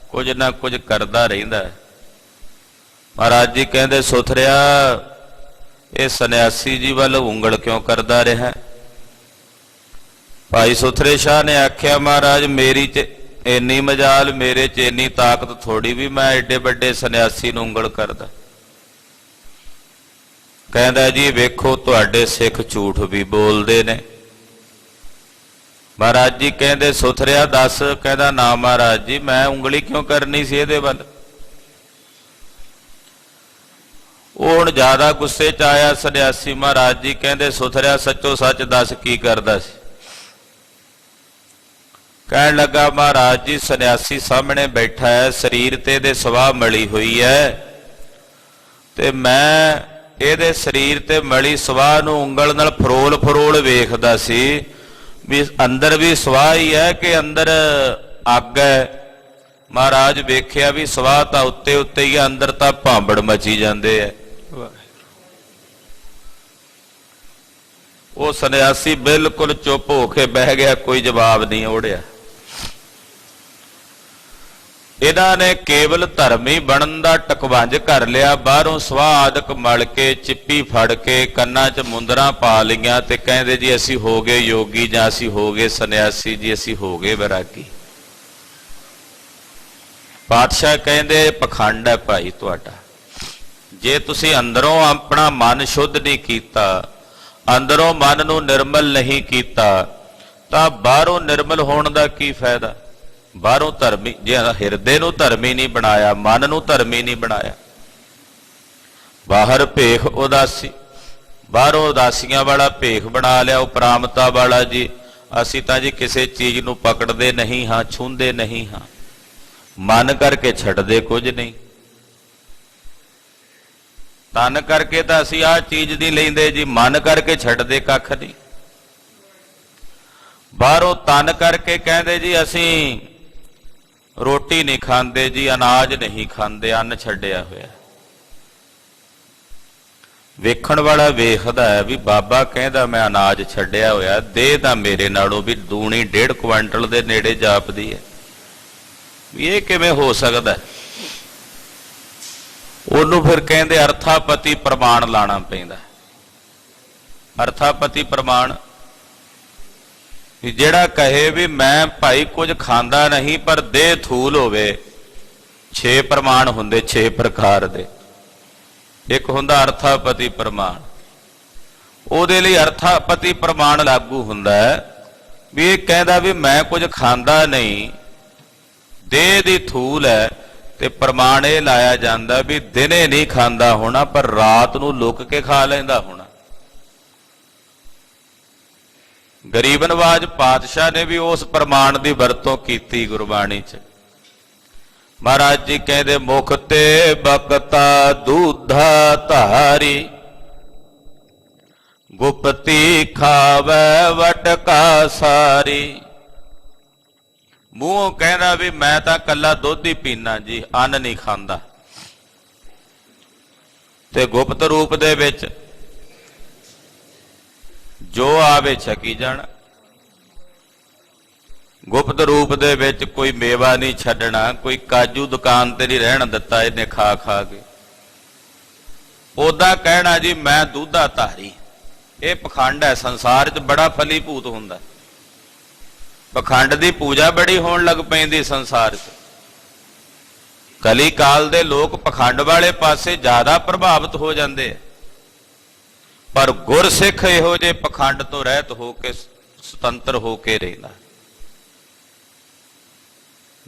ਕੁਝ ਨਾ ਕੁਝ ਕਰਦਾ ਰਹਿੰਦਾ। ਮਹਾਰਾਜ ਜੀ ਕਹਿੰਦੇ, ਸੁਥਰਿਆ ਇਹ ਸੰਨਿਆਸੀ ਜੀ ਵੱਲ ਉਂਗਲ ਕਿਉਂ ਕਰਦਾ ਰਿਹਾ? ਭਾਈ ਸੁਥਰੇ ਸ਼ਾਹ ਨੇ ਆਖਿਆ, ਮਹਾਰਾਜ ਮੇਰੀ ਚ ਇੰਨੀ ਮਜਾਲ, ਮੇਰੇ ਚ ਇੰਨੀ ਤਾਕਤ ਥੋੜੀ ਵੀ ਮੈਂ ਏਡੇ ਵੱਡੇ ਸੰਨਿਆਸੀ ਨੂੰ ਉਂਗਲ ਕਰਦਾ। ਕਹਿੰਦਾ, ਜੀ ਵੇਖੋ ਤੁਹਾਡੇ ਸਿੱਖ ਝੂਠ ਵੀ ਬੋਲਦੇ ਨੇ। ਮਹਾਰਾਜ ਜੀ ਕਹਿੰਦੇ, ਸੁਥਰਿਆ ਦੱਸ। ਕਹਿੰਦਾ, ਨਾ ਮਹਾਰਾਜ ਜੀ, ਮੈਂ ਉਂਗਲੀ ਕਿਉਂ ਕਰਨੀ ਸੀ ਇਹਦੇ ਵੱਲ? ਉਹ ਹੁਣ ਜ਼ਿਆਦਾ ਗੁੱਸੇ 'ਚ ਆਇਆ ਸੰਨਿਆਸੀ। ਮਹਾਰਾਜ ਜੀ ਕਹਿੰਦੇ, ਸੁਥਰਿਆ ਸੱਚੋ ਸੱਚ ਦੱਸ ਕੀ ਕਰਦਾ ਸੀ? ਕਹਿਣ ਲੱਗਾ, ਮਹਾਰਾਜ ਜੀ ਸੰਨਿਆਸੀ ਸਾਹਮਣੇ ਬੈਠਾ ਹੈ, ਸਰੀਰ ਤੇ ਇਹਦੇ ਸਵਾਹ ਮਲੀ ਹੋਈ ਹੈ ਤੇ ਮੈਂ ਇਹਦੇ ਸਰੀਰ ਤੇ ਮਲੀ ਸਵਾਹ ਨੂੰ ਉਂਗਲ ਨਾਲ ਫਰੋਲ ਵੇਖਦਾ ਸੀ ਵੀ ਅੰਦਰ ਵੀ ਸਵਾਹ ਹੀ ਹੈ ਕਿ ਅੰਦਰ ਅੱਗ ਹੈ। ਮਹਾਰਾਜ ਵੇਖਿਆ ਵੀ ਸਵਾਹ ਤਾਂ ਉੱਤੇ ਉੱਤੇ ਹੀ ਆ, ਅੰਦਰ ਤਾਂ ਭਾਂਬੜ ਮਚੀ ਜਾਂਦੇ ਆ। ਉਹ ਸੰਨਿਆਸੀ ਬਿਲਕੁਲ ਚੁੱਪ ਹੋ ਕੇ ਬਹਿ ਗਿਆ, ਕੋਈ ਜਵਾਬ ਨਹੀਂ ਓੜਿਆ। ਇਹਨਾਂ ਨੇ ਕੇਵਲ ਧਰਮੀ ਬਣਨ ਦਾ ਟਕਵੰਜ ਕਰ ਲਿਆ, ਬਾਹਰੋਂ ਸਵਾਹ ਆਦਿਕ ਮਲ ਕੇ ਚਿੱਪੀ ਫੜ ਕੇ ਕੰਨਾਂ 'ਚ ਮੁੰਦਰਾਂ ਪਾ ਲਈਆਂ ਤੇ ਕਹਿੰਦੇ ਜੀ ਅਸੀਂ ਹੋ ਗਏ ਯੋਗੀ, ਜਾਂ ਅਸੀਂ ਹੋ ਗਏ ਸੰਨਿਆਸੀ ਜੀ, ਅਸੀਂ ਹੋ ਗਏ ਵੈਰਾਗੀ। ਪਾਤਸ਼ਾਹ ਕਹਿੰਦੇ ਪਖੰਡ ਹੈ ਭਾਈ ਤੁਹਾਡਾ। ਜੇ ਤੁਸੀਂ ਅੰਦਰੋਂ ਆਪਣਾ ਮਨ ਸ਼ੁੱਧ ਨਹੀਂ ਕੀਤਾ, ਅੰਦਰੋਂ ਮਨ ਨੂੰ ਨਿਰਮਲ ਨਹੀਂ ਕੀਤਾ, ਤਾਂ ਬਾਹਰੋਂ ਨਿਰਮਲ ਹੋਣ ਦਾ ਕੀ ਫਾਇਦਾ। ਬਾਹਰੋਂ ਧਰਮੀ, ਜੇ ਹਿਰਦੇ ਨੂੰ ਧਰਮੀ ਨਹੀਂ ਬਣਾਇਆ, ਮਨ ਨੂੰ ਧਰਮੀ ਨਹੀਂ ਬਣਾਇਆ। ਬਾਹਰ ਭੇਖ ਉਦਾਸੀ, ਬਾਹਰੋਂ ਉਦਾਸੀਆਂ ਵਾਲਾ ਭੇਖ ਬਣਾ ਲਿਆ, ਉਪਰਾਮਤਾ ਵਾਲਾ ਜੀ ਅਸੀਂ ਤਾਂ ਜੀ ਕਿਸੇ ਚੀਜ਼ ਨੂੰ ਪਕੜਦੇ ਨਹੀਂ ਹਾਂ, ਛੂੰਹਦੇ ਨਹੀਂ ਹਾਂ, ਮਨ ਕਰਕੇ ਛੱਡਦੇ ਕੁਝ ਨਹੀਂ। ਤਨ ਕਰਕੇ ਤਾਂ ਅਸੀਂ ਆਹ ਚੀਜ਼ ਨਹੀਂ ਲੈਂਦੇ ਜੀ, ਮਨ ਕਰਕੇ ਛੱਡਦੇ ਕੱਖ ਨਹੀਂ। ਬਾਹਰੋਂ ਤਨ ਕਰਕੇ ਕਹਿੰਦੇ ਜੀ ਅਸੀਂ ਰੋਟੀ ਨਹੀਂ ਖਾਂਦੇ ਜੀ, ਅਨਾਜ ਨਹੀਂ ਖਾਂਦੇ, ਅੰਨ ਛੱਡਿਆ ਹੋਇਆ। ਵੇਖਣ ਵਾਲਾ ਵੇਖਦਾ ਹੈ ਵੀ ਬਾਬਾ ਕਹਿੰਦਾ ਮੈਂ ਅਨਾਜ ਛੱਡਿਆ ਹੋਇਆ, ਦੇਹ ਤਾਂ ਮੇਰੇ ਨਾਲੋਂ ਵੀ ਦੂਣੀ 1.5 ਕੁਆਂਟਲ ਦੇ ਨੇੜੇ ਜਾਪਦੀ ਹੈ, ਵੀ ਇਹ ਕਿਵੇਂ ਹੋ ਸਕਦਾ। ਉਹਨੂੰ ਫਿਰ ਕਹਿੰਦੇ ਅਰਥਾਪਤੀ ਪ੍ਰਮਾਣ ਲਾਣਾ ਪੈਂਦਾ। ਅਰਥਾਪਤੀ ਪ੍ਰਮਾਣ ਵੀ ਜਿਹੜਾ ਕਹੇ ਵੀ ਮੈਂ ਭਾਈ ਕੁਝ ਖਾਂਦਾ ਨਹੀਂ ਪਰ ਦੇਹ ਥੂਲ ਹੋਵੇ। 6 ਪ੍ਰਮਾਣ ਹੁੰਦੇ, 6 ਪ੍ਰਕਾਰ ਦੇ। ਇੱਕ ਹੁੰਦਾ ਅਰਥਾਪਤੀ ਪ੍ਰਮਾਣ, ਉਹਦੇ ਲਈ ਅਰਥਾਪਤੀ ਪ੍ਰਮਾਣ ਲਾਗੂ ਹੁੰਦਾ ਹੈ ਵੀ ਇਹ ਕਹਿੰਦਾ ਵੀ ਮੈਂ ਕੁਝ ਖਾਂਦਾ ਨਹੀਂ, ਦੇਹ ਦੀ ਥੂਲ ਹੈ, ਤੇ ਪ੍ਰਮਾਣ ਇਹ ਲਾਇਆ ਜਾਂਦਾ ਵੀ ਦਿਨੇ ਨਹੀਂ ਖਾਂਦਾ ਹੋਣਾ ਪਰ ਰਾਤ ਨੂੰ ਲੁਕ ਕੇ ਖਾ ਲੈਂਦਾ ਹੋਣਾ। ਗਰੀਬ ਨਵਾਜ ਪਾਤਸ਼ਾਹ ਨੇ ਵੀ ਉਸ ਪ੍ਰਮਾਣ ਦੀ ਵਰਤੋਂ ਕੀਤੀ ਗੁਰਬਾਣੀ 'ਚ। ਮਹਾਰਾਜ ਜੀ ਕਹਿੰਦੇ ਮੁਖ ਤੇ ਬਕਤਾ ਦੂਧਾ ਧਾਰੀ, ਗੁਪਤੀ ਖਾਵੇ ਵਟਕਾ ਸਾਰੀ। ਮੂੰਹੋਂ ਕਹਿੰਦਾ ਵੀ ਮੈਂ ਤਾਂ ਕੱਲਾ ਦੁੱਧ ਹੀ ਪੀਣਾ ਜੀ, ਅੰਨ ਨਹੀਂ ਖਾਂਦਾ, ਤੇ ਗੁਪਤ ਰੂਪ ਦੇ ਵਿੱਚ ਜੋ ਆਵੇ ਛਕੀ ਜਾਣਾ। ਗੁਪਤ ਰੂਪ ਦੇ ਵਿੱਚ ਕੋਈ ਮੇਵਾ ਨਹੀਂ ਛੱਡਣਾ, ਕੋਈ ਕਾਜੂ ਦੁਕਾਨ ਤੇ ਨਹੀਂ ਰਹਿਣ ਦਿੱਤਾ ਇਹਨੇ ਖਾ ਖਾ ਕੇ। ਉਹਦਾ ਕਹਿਣਾ ਜੀ ਮੈਂ ਦੁੱਧਾ ਧਾਰੀ। ਇਹ ਪਖੰਡ ਹੈ, ਸੰਸਾਰ 'ਚ ਬੜਾ ਫਲੀਭੂਤ ਹੁੰਦਾ। ਪਖੰਡ ਦੀ ਪੂਜਾ ਬੜੀ ਹੋਣ ਲੱਗ ਪੈਂਦੀ ਸੰਸਾਰ 'ਚ। ਕਲੀ ਕਾਲ ਦੇ ਲੋਕ ਪਖੰਡ ਵਾਲੇ ਪਾਸੇ ਜ਼ਿਆਦਾ ਪ੍ਰਭਾਵਿਤ ਹੋ ਜਾਂਦੇ ਆ, ਪਰ ਗੁਰਸਿੱਖ ਇਹੋ ਜਿਹੇ ਪਖੰਡ ਤੋਂ ਰਹਿਤ ਹੋ ਕੇ ਸੁਤੰਤਰ ਹੋ ਕੇ ਰਹਿੰਦਾ।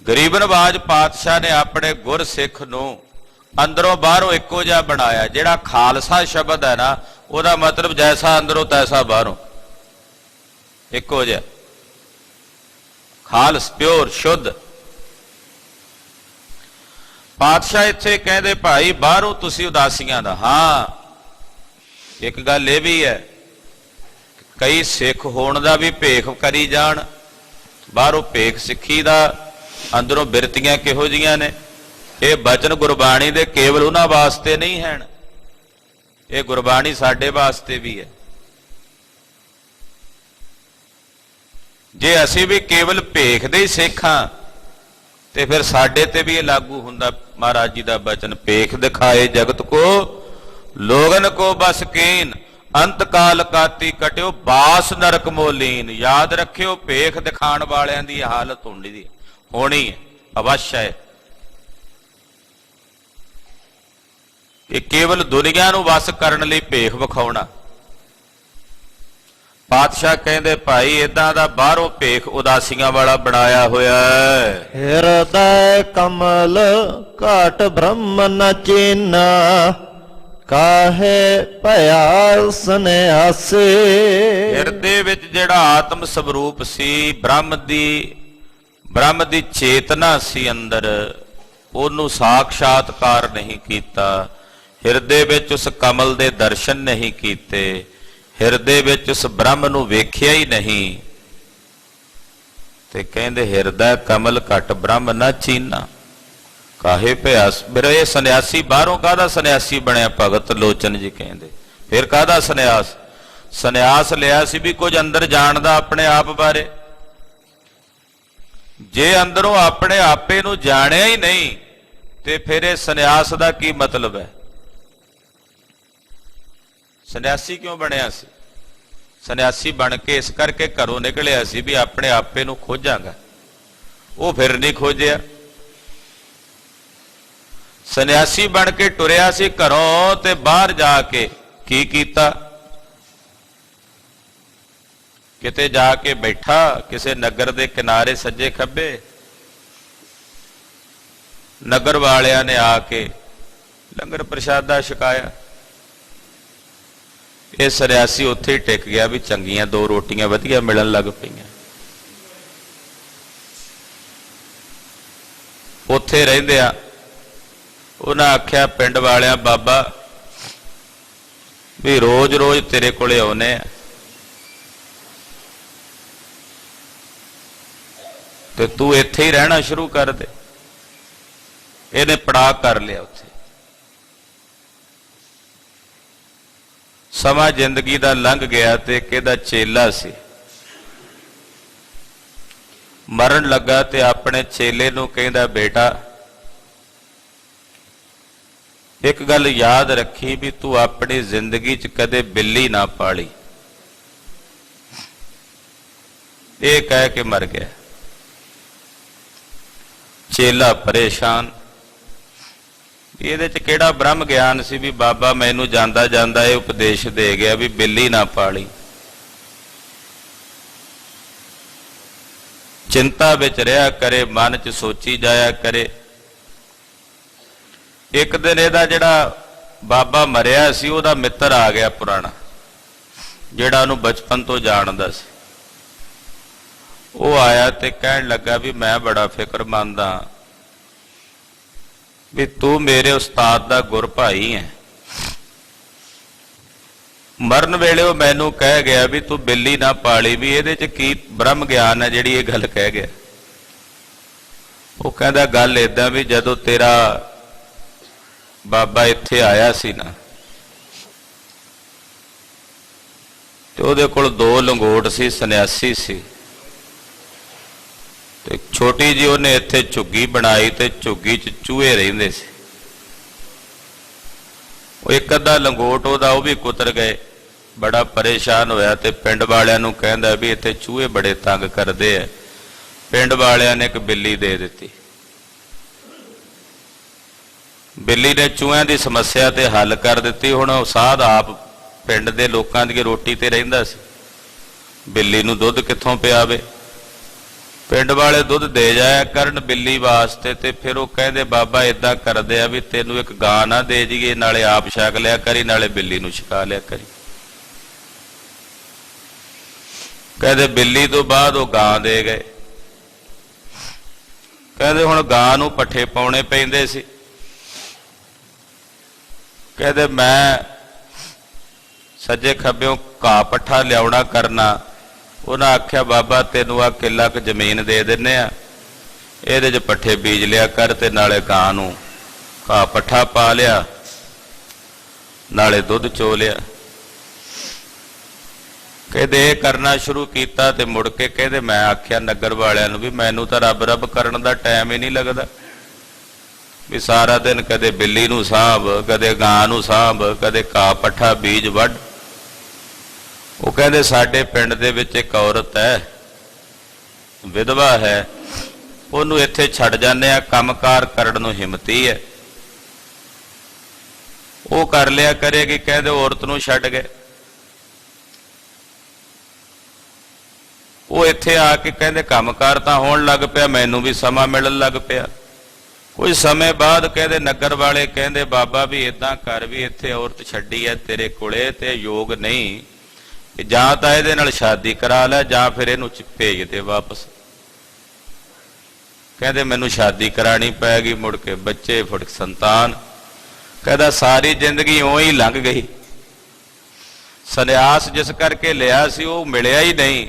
ਗਰੀਬ ਨਵਾਜ ਪਾਤਸ਼ਾਹ ਨੇ ਆਪਣੇ ਗੁਰਸਿੱਖ ਨੂੰ ਅੰਦਰੋਂ ਬਾਹਰੋਂ ਇੱਕੋ ਜਿਹਾ ਬਣਾਇਆ। ਜਿਹੜਾ ਖਾਲਸਾ ਸ਼ਬਦ ਹੈ ਨਾ, ਉਹਦਾ ਮਤਲਬ ਜੈਸਾ ਅੰਦਰੋਂ ਤੈਸਾ ਬਾਹਰੋਂ, ਇੱਕੋ ਜਿਹਾ, ਖਾਲਸ, ਪਿਓਰ, ਸ਼ੁੱਧ। ਪਾਤਸ਼ਾਹ ਇੱਥੇ ਕਹਿੰਦੇ ਭਾਈ ਬਾਹਰੋਂ ਤੁਸੀਂ ਉਦਾਸੀਆਂ ਦਾ। ਹਾਂ, ਇੱਕ ਗੱਲ ਇਹ ਵੀ ਹੈ, ਕਈ ਸਿੱਖ ਹੋਣ ਦਾ ਵੀ ਭੇਖ ਕਰੀ ਜਾਣ, ਬਾਹਰੋਂ ਭੇਖ ਸਿੱਖੀ ਦਾ, ਅੰਦਰੋਂ ਬਿਰਤੀਆਂ ਕਿਹੋ ਜੀਆਂ ਨੇ। ਇਹ ਬਚਨ ਗੁਰਬਾਣੀ ਦੇ ਕੇਵਲ ਉਹਨਾਂ ਵਾਸਤੇ ਨਹੀਂ ਹਨ, ਇਹ ਗੁਰਬਾਣੀ ਸਾਡੇ ਵਾਸਤੇ ਵੀ ਹੈ। ਜੇ ਅਸੀਂ ਵੀ ਕੇਵਲ ਭੇਖ ਦੇ ਹੀ ਸਿੱਖ ਹਾਂ ਤੇ ਫਿਰ ਸਾਡੇ ਤੇ ਵੀ ਇਹ ਲਾਗੂ ਹੁੰਦਾ। ਮਹਾਰਾਜ ਜੀ ਦਾ ਬਚਨ, ਭੇਖ ਦਿਖਾਏ ਜਗਤ ਕੋ ਲੋਗਨ ਕੋ ਬਸ ਕੀਨ, ਅੰਤ ਕਾਲ ਕਾਤੀ ਕਟਿਓ ਬਾਸ ਨਰਕ ਮੋਲੀਨ। ਯਾਦ ਰੱਖਿਓ ਭੇਖ ਦਿਖਾਣ ਵਾਲਿਆਂ ਦੀ ਹਾਲਤ ਹੋਣੀ ਹੈ, ਅਵਸ਼ ਹੈ। ਇਹ ਕੇਵਲ ਦੁਨੀਆ ਨੂੰ ਵਸ ਕਰਨ ਲਈ ਭੇਖ ਵਿਖਾਉਣਾ। ਪਾਤਸ਼ਾਹ ਕਹਿੰਦੇ ਭਾਈ ਏਦਾਂ ਦਾ ਬਾਹਰੋਂ ਭੇਖ ਉਦਾਸੀਆਂ ਵਾਲਾ ਬਣਾਇਆ ਹੋਇਆ ਹੈ। ਹਿਰਦੈ ਕਮਲ ਘਾਟ ਬ੍ਰਹਮ ਨ ਚੀਨਾ, ਕਾਹੇ ਭਇਆ ਸੰਨਿਆਸੇ। ਹਿਰਦੇ ਵਿੱਚ ਜਿਹੜਾ ਆਤਮ ਸਵਰੂਪ ਸੀ, ਬ੍ਰਹਮ ਦੀ ਚੇਤਨਾ ਸੀ ਅੰਦਰ, ਉਹਨੂੰ ਸਾਖਸ਼ਾਤਕਾਰ ਨਹੀਂ ਕੀਤਾ। ਹਿਰਦੇ ਵਿੱਚ ਉਸ ਕਮਲ ਦੇ ਦਰਸ਼ਨ ਨਹੀਂ ਕੀਤੇ, ਹਿਰਦੇ ਵਿੱਚ ਉਸ ਬ੍ਰਹਮ ਨੂੰ ਵੇਖਿਆ ਹੀ ਨਹੀਂ। ਤੇ ਕਹਿੰਦੇ ਹਿਰਦਾ ਕਮਲ ਘਟ ਬ੍ਰਹਮ ਨਾ ਚੀਨਾ। ਕਾਹੇ ਭਿਆਸ ਮੇਰੇ ਇਹ ਸੰਨਿਆਸੀ ਬਾਹਰੋਂ ਕਾਹਦਾ ਸੰਨਿਆਸੀ ਬਣਿਆ? ਭਗਤ ਲੋਚਨ ਜੀ ਕਹਿੰਦੇ ਫਿਰ ਕਾਹਦਾ ਸੰਨਿਆਸ? ਸੰਨਿਆਸ ਲਿਆ ਸੀ ਵੀ ਕੁਝ ਅੰਦਰ ਜਾਣਦਾ ਆਪਣੇ ਆਪ ਬਾਰੇ। ਜੇ ਅੰਦਰੋਂ ਆਪਣੇ ਆਪੇ ਨੂੰ ਜਾਣਿਆ ਹੀ ਨਹੀਂ ਤੇ ਫਿਰ ਇਹ ਸੰਨਿਆਸ ਦਾ ਕੀ ਮਤਲਬ ਹੈ? ਸੰਨਿਆਸੀ ਕਿਉਂ ਬਣਿਆ ਸੀ? ਸੰਨਿਆਸੀ ਬਣ ਕੇ ਇਸ ਕਰਕੇ ਘਰੋਂ ਨਿਕਲਿਆ ਸੀ ਵੀ ਆਪਣੇ ਆਪੇ ਨੂੰ ਖੋਜਾਂਗਾ। ਉਹ ਫਿਰ ਨਹੀਂ ਖੋਜਿਆ। ਸੰਨਿਆਸੀ ਬਣ ਕੇ ਟੁਰਿਆ ਸੀ ਘਰੋਂ ਤੇ ਬਾਹਰ ਜਾ ਕੇ ਕੀ ਕੀਤਾ? ਕਿਤੇ ਜਾ ਕੇ ਬੈਠਾ ਕਿਸੇ ਨਗਰ ਦੇ ਕਿਨਾਰੇ ਸੱਜੇ ਖੱਬੇ। ਨਗਰ ਵਾਲਿਆਂ ਨੇ ਆ ਕੇ ਲੰਗਰ ਪ੍ਰਸ਼ਾਦਾ ਛਕਾਇਆ। ਇਹ ਸੰਨਿਆਸੀ ਉੱਥੇ ਹੀ ਟਿਕ ਗਿਆ ਵੀ ਚੰਗੀਆਂ ਦੋ ਰੋਟੀਆਂ ਵਧੀਆ ਮਿਲਣ ਲੱਗ ਪਈਆਂ। ਉੱਥੇ ਰਹਿੰਦਿਆਂ ਉਹਨਾਂ ਆਖਿਆ ਪਿੰਡ ਵਾਲਿਆਂ, ਬਾਬਾ ਵੀ ਰੋਜ਼-ਰੋਜ਼ ਤੇਰੇ ਕੋਲੇ ਆਉਨੇ ਆ ਤੇ ਤੂੰ ਇੱਥੇ ਹੀ ਰਹਿਣਾ ਸ਼ੁਰੂ ਕਰ ਦੇ। ਇਹਨੇ ਪੜਾਅ ਕਰ ਲਿਆ ਉੱਥੇ। ਸਮਾਂ ਜ਼ਿੰਦਗੀ ਦਾ ਲੰਘ ਗਿਆ ਤੇ ਕਿਹਦਾ ਚੇਲਾ ਸੀ, ਮਰਨ ਲੱਗਾ ਤੇ ਆਪਣੇ ਚੇਲੇ ਨੂੰ ਕਹਿੰਦਾ, ਬੇਟਾ ਇੱਕ ਗੱਲ ਯਾਦ ਰੱਖੀ ਵੀ ਤੂੰ ਆਪਣੀ ਜ਼ਿੰਦਗੀ 'ਚ ਕਦੇ ਬਿੱਲੀ ਨਾ ਪਾਲੀ। ਇਹ ਕਹਿ ਕੇ ਮਰ ਗਿਆ। ਚੇਲਾ ਪਰੇਸ਼ਾਨ, ਇਹਦੇ 'ਚ ਕਿਹੜਾ ਬ੍ਰਹਮ ਗਿਆਨ ਸੀ ਵੀ ਬਾਬਾ ਮੈਨੂੰ ਜਾਂਦਾ ਜਾਂਦਾ ਇਹ ਉਪਦੇਸ਼ ਦੇ ਗਿਆ ਵੀ ਬਿੱਲੀ ਨਾ ਪਾਲੀ। ਚਿੰਤਾ ਵਿੱਚ ਰਿਹਾ ਕਰੇ, ਮਨ 'ਚ ਸੋਚੀ ਜਾਇਆ ਕਰੇ। ਇੱਕ ਦਿਨ ਇਹਦਾ ਜਿਹੜਾ ਬਾਬਾ ਮਰਿਆ ਸੀ ਉਹਦਾ ਮਿੱਤਰ ਆ ਗਿਆ ਪੁਰਾਣਾ, ਜਿਹੜਾ ਉਹਨੂੰ ਬਚਪਨ ਤੋਂ ਜਾਣਦਾ ਸੀ। ਉਹ ਆਇਆ ਤੇ ਕਹਿਣ ਲੱਗਾ ਵੀ ਮੈਂ ਬੜਾ ਫਿਕਰਮੰਦ ਹਾਂ ਵੀ ਤੂੰ ਮੇਰੇ ਉਸਤਾਦ ਦਾ ਗੁਰ ਭਾਈ ਹੈ। ਮਰਨ ਵੇਲੇ ਉਹ ਮੈਨੂੰ ਕਹਿ ਗਿਆ ਵੀ ਤੂੰ ਬਿੱਲੀ ਨਾ ਪਾਲੀ, ਵੀ ਇਹਦੇ 'ਚ ਕੀ ਬ੍ਰਹਮ ਗਿਆਨ ਹੈ ਜਿਹੜੀ ਇਹ ਗੱਲ ਕਹਿ ਗਿਆ। ਉਹ ਕਹਿੰਦਾ ਗੱਲ ਏਦਾਂ ਵੀ ਜਦੋਂ ਤੇਰਾ ਬਾਬਾ ਇੱਥੇ ਆਇਆ ਸੀ ਨਾ ਤੇ ਉਹਦੇ ਕੋਲ ਦੋ ਲੰਗੋਟ ਸੀ, ਸੰਨਿਆਸੀ ਸੀ, ਤੇ ਛੋਟੀ ਜੀ ਉਹਨੇ ਇੱਥੇ ਝੁੱਗੀ ਬਣਾਈ ਤੇ ਝੁੱਗੀ 'ਚ ਚੂਹੇ ਰਹਿੰਦੇ ਸੀ। ਉਹ ਇੱਕ ਅੱਧਾ ਲੰਗੋਟ ਉਹਦਾ ਉਹ ਵੀ ਕੁਤਰ ਗਏ। ਬੜਾ ਪਰੇਸ਼ਾਨ ਹੋਇਆ ਤੇ ਪਿੰਡ ਵਾਲਿਆਂ ਨੂੰ ਕਹਿੰਦਾ ਵੀ ਇੱਥੇ ਚੂਹੇ ਬੜੇ ਤੰਗ ਕਰਦੇ ਆ। ਪਿੰਡ ਵਾਲਿਆਂ ਨੇ ਇੱਕ ਬਿੱਲੀ ਦੇ ਦਿੱਤੀ। ਬਿੱਲੀ ਨੇ ਚੂਹਿਆਂ ਦੀ ਸਮੱਸਿਆ ਤੇ ਹੱਲ ਕਰ ਦਿੱਤੀ। ਹੁਣ ਉਹ ਸਾਧ ਆਪ ਪਿੰਡ ਦੇ ਲੋਕਾਂ ਦੀ ਰੋਟੀ ਤੇ ਰਹਿੰਦਾ ਸੀ, ਬਿੱਲੀ ਨੂੰ ਦੁੱਧ ਕਿੱਥੋਂ ਪਿਆਵੇ? ਪਿੰਡ ਵਾਲੇ ਦੁੱਧ ਦੇ ਜਾਇਆ ਕਰਨ ਬਿੱਲੀ ਵਾਸਤੇ। ਤੇ ਫਿਰ ਉਹ ਕਹਿੰਦੇ ਬਾਬਾ ਇਦਾਂ ਕਰਦੇ ਆ ਵੀ ਤੈਨੂੰ ਇੱਕ ਗਾਂ ਨਾ ਦੇ ਜੀਏ, ਨਾਲੇ ਆਪ ਛਕ ਲਿਆ ਕਰੀ ਨਾਲੇ ਬਿੱਲੀ ਨੂੰ ਛਕਾ ਲਿਆ ਕਰੀ। ਕਹਿੰਦੇ ਬਿੱਲੀ ਤੋਂ ਬਾਅਦ ਉਹ ਗਾਂ ਦੇ ਗਏ। ਕਹਿੰਦੇ ਹੁਣ ਗਾਂ ਨੂੰ ਪੱਠੇ ਪਾਉਣੇ ਪੈਂਦੇ ਸੀ। ਕਹਿੰਦੇ ਮੈਂ ਸੱਜੇ ਖੱਬਿਓਂ ਘਾਹ ਪੱਠਾ ਲਿਆਉਣਾ ਕਰਨਾ। ਉਹਨਾਂ ਆਖਿਆ ਬਾਬਾ ਤੈਨੂੰ ਆ ਕਿੱਲਾ ਕੁ ਜ਼ਮੀਨ ਦੇ ਦਿੰਨੇ ਆ, ਇਹਦੇ 'ਚ ਪੱਠੇ ਬੀਜ ਲਿਆ ਕਰ ਤੇ ਨਾਲੇ ਗਾਂ ਨੂੰ ਘਾਹ ਪੱਠਾ ਪਾ ਲਿਆ, ਨਾਲੇ ਦੁੱਧ ਚੋ ਲਿਆ। ਕਹਿੰਦੇ ਇਹ ਕਰਨਾ ਸ਼ੁਰੂ ਕੀਤਾ ਤੇ ਮੁੜ ਕੇ ਕਹਿੰਦੇ ਮੈਂ ਆਖਿਆ ਨਗਰ ਵਾਲਿਆਂ ਨੂੰ ਵੀ ਮੈਨੂੰ ਤਾਂ ਰੱਬ ਰੱਬ ਕਰਨ ਦਾ ਟਾਈਮ ਹੀ ਨਹੀਂ ਲੱਗਦਾ ਵੀ ਸਾਰਾ ਦਿਨ ਕਦੇ ਬਿੱਲੀ ਨੂੰ ਸਾਂਭ, ਕਦੇ ਗਾਂ ਨੂੰ ਸਾਂਭ, ਕਦੇ ਘਾਹ ਪੱਠਾ ਬੀਜ ਵੱਢ। ਉਹ ਕਹਿੰਦੇ ਸਾਡੇ ਪਿੰਡ ਦੇ ਵਿੱਚ ਇੱਕ ਔਰਤ ਹੈ, ਵਿਧਵਾ ਹੈ, ਉਹਨੂੰ ਇੱਥੇ ਛੱਡ ਜਾਂਦੇ ਆ, ਕੰਮਕਾਰ ਕਰਨ ਨੂੰ ਹਿੰਮਤੀ ਹੈ, ਉਹ ਕਰ ਲਿਆ ਕਰੇਗੀ। ਕਹਿੰਦੇ ਔਰਤ ਨੂੰ ਛੱਡ ਗਏ। ਉਹ ਇੱਥੇ ਆ ਕੇ ਕਹਿੰਦੇ ਕੰਮਕਾਰ ਤਾਂ ਹੋਣ ਲੱਗ ਪਿਆ, ਮੈਨੂੰ ਵੀ ਸਮਾਂ ਮਿਲਣ ਲੱਗ ਪਿਆ। ਕੁਝ ਸਮੇਂ ਬਾਅਦ ਕਹਿੰਦੇ ਨਗਰ ਵਾਲੇ ਕਹਿੰਦੇ ਬਾਬਾ ਵੀ ਇਦਾਂ ਕਰ ਵੀ ਇੱਥੇ ਔਰਤ ਛੱਡੀ ਹੈ ਤੇਰੇ ਕੋਲੇ ਤੇ ਯੋਗ ਨਹੀਂ, ਜਾਂ ਤਾਂ ਇਹਦੇ ਨਾਲ ਸ਼ਾਦੀ ਕਰਾ ਲੈ ਜਾਂ ਫਿਰ ਇਹਨੂੰ ਭੇਜ ਦੇ ਵਾਪਸ। ਕਹਿੰਦੇ ਮੈਨੂੰ ਸ਼ਾਦੀ ਕਰਾਣੀ ਪੈਗੀ, ਮੁੜ ਕੇ ਬੱਚੇ ਫੁੱਟ ਸੰਤਾਨ। ਕਹਿੰਦਾ ਸਾਰੀ ਜ਼ਿੰਦਗੀ ਓਂ ਹੀ ਲੰਘ ਗਈ। ਸੰਨਿਆਸ ਜਿਸ ਕਰਕੇ ਲਿਆ ਸੀ ਉਹ ਮਿਲਿਆ ਹੀ ਨਹੀਂ।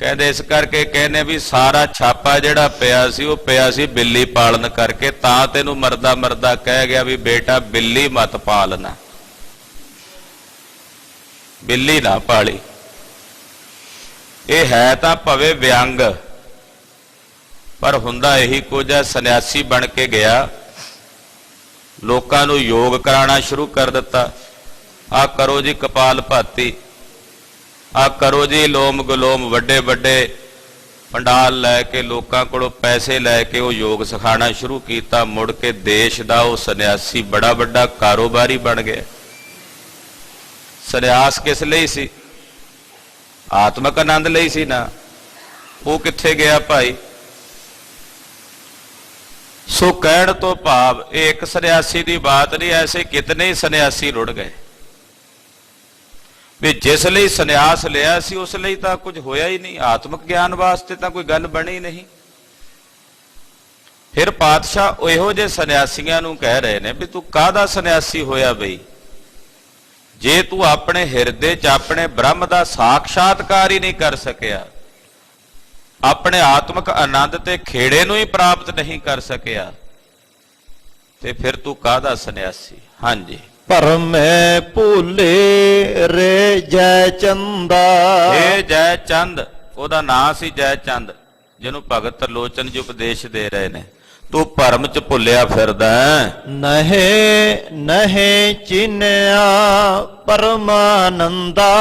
ਕਹਿੰਦੇ ਇਸ ਕਰਕੇ ਕਹਿੰਦੇ ਵੀ ਸਾਰਾ ਛਾਪਾ ਜਿਹੜਾ ਪਿਆ ਸੀ ਉਹ ਪਿਆ ਸੀ ਬਿੱਲੀ ਪਾਲਣ ਕਰਕੇ, ਤਾਂ ਤੈਨੂੰ ਮਰਦਾ ਮਰਦਾ ਕਹਿ ਗਿਆ ਵੀ ਬੇਟਾ ਬਿੱਲੀ ਮਤ ਪਾਲਣਾ, ਬਿੱਲੀ ਨਾ ਪਾਲੀ। ਇਹ ਹੈ ਤਾਂ ਭਵੇ ਵਿਅੰਗ, ਪਰ ਹੁੰਦਾ ਇਹੀ ਕੁਝ ਹੈ। ਸੰਨਿਆਸੀ ਬਣ ਕੇ ਗਿਆ, ਲੋਕਾਂ ਨੂੰ ਯੋਗ ਕਰਾਉਣਾ ਸ਼ੁਰੂ ਕਰ ਦਿੱਤਾ। ਆ ਕਰੋ ਜੀ ਕਪਾਲ ਭਾਤੀ, ਆ ਕਰੋ ਜੀ ਲੋਮ ਗਲੋਮ, ਵੱਡੇ ਵੱਡੇ ਪੰਡਾਲ ਲੈ ਕੇ ਲੋਕਾਂ ਕੋਲੋਂ ਪੈਸੇ ਲੈ ਕੇ ਉਹ ਯੋਗ ਸਿਖਾਉਣਾ ਸ਼ੁਰੂ ਕੀਤਾ। ਮੁੜ ਕੇ ਦੇਸ਼ ਦਾ ਉਹ ਸੰਨਿਆਸੀ ਬੜਾ ਵੱਡਾ ਕਾਰੋਬਾਰੀ ਬਣ ਗਿਆ। ਸੰਨਿਆਸ ਕਿਸ ਲਈ ਸੀ? ਆਤਮਕ ਆਨੰਦ ਲਈ ਸੀ ਨਾ। ਉਹ ਕਿੱਥੇ ਗਿਆ ਭਾਈ? ਸੋ ਕਹਿਣ ਤੋਂ ਭਾਵ ਇਹ ਇੱਕ ਸੰਨਿਆਸੀ ਦੀ ਬਾਤ ਨਹੀਂ, ਐਸੇ ਕਿਤਨੇ ਹੀ ਸੰਨਿਆਸੀ ਰੁੜ ਗਏ ਵੀ ਜਿਸ ਲਈ ਸੰਨਿਆਸ ਲਿਆ ਸੀ ਉਸ ਲਈ ਤਾਂ ਕੁਝ ਹੋਇਆ ਹੀ ਨਹੀਂ, ਆਤਮਿਕ ਗਿਆਨ ਵਾਸਤੇ ਤਾਂ ਕੋਈ ਗੱਲ ਬਣੀ ਨਹੀਂ। ਫਿਰ ਪਾਤਸ਼ਾਹ ਇਹੋ ਜਿਹੇ ਸੰਨਿਆਸੀਆਂ ਨੂੰ ਕਹਿ ਰਹੇ ਨੇ ਵੀ ਤੂੰ ਕਾਹਦਾ ਸੰਨਿਆਸੀ ਹੋਇਆ ਬਈ? ਜੇ ਤੂੰ ਆਪਣੇ ਹਿਰਦੇ 'ਚ ਆਪਣੇ ਬ੍ਰਹਮ ਦਾ ਸਾਖਸ਼ਾਤਕਾਰ ਹੀ ਨਹੀਂ ਕਰ ਸਕਿਆ, ਆਪਣੇ ਆਤਮਿਕ ਆਨੰਦ ਤੇ ਖੇੜੇ ਨੂੰ ਹੀ ਪ੍ਰਾਪਤ ਨਹੀਂ ਕਰ ਸਕਿਆ, ਤੇ ਫਿਰ ਤੂੰ ਕਾਹਦਾ ਸੰਨਿਆਸੀ? ਹਾਂਜੀ। ਭਰਮੇ ਭੂਲੇ ਰੇ ਜੈ ਚੰਦਾ। ਇਹ ਜੈ ਚੰਦ, ਉਹਦਾ ਨਾਂ ਸੀ ਜੈ ਚੰਦ, ਜਿਹਨੂੰ ਭਗਤ ਤਰਲੋਚਨ ਜੀ ਉਪਦੇਸ਼ ਦੇ ਰਹੇ ਨੇ। ਤੂੰ ਭਰਮ 'ਚ ਭੁੱਲਿਆ ਫਿਰਦਾ। ਨਹੇ ਨਹੇ ਚਿਨਿਆ ਪਰਮਾਨੰਦਾ।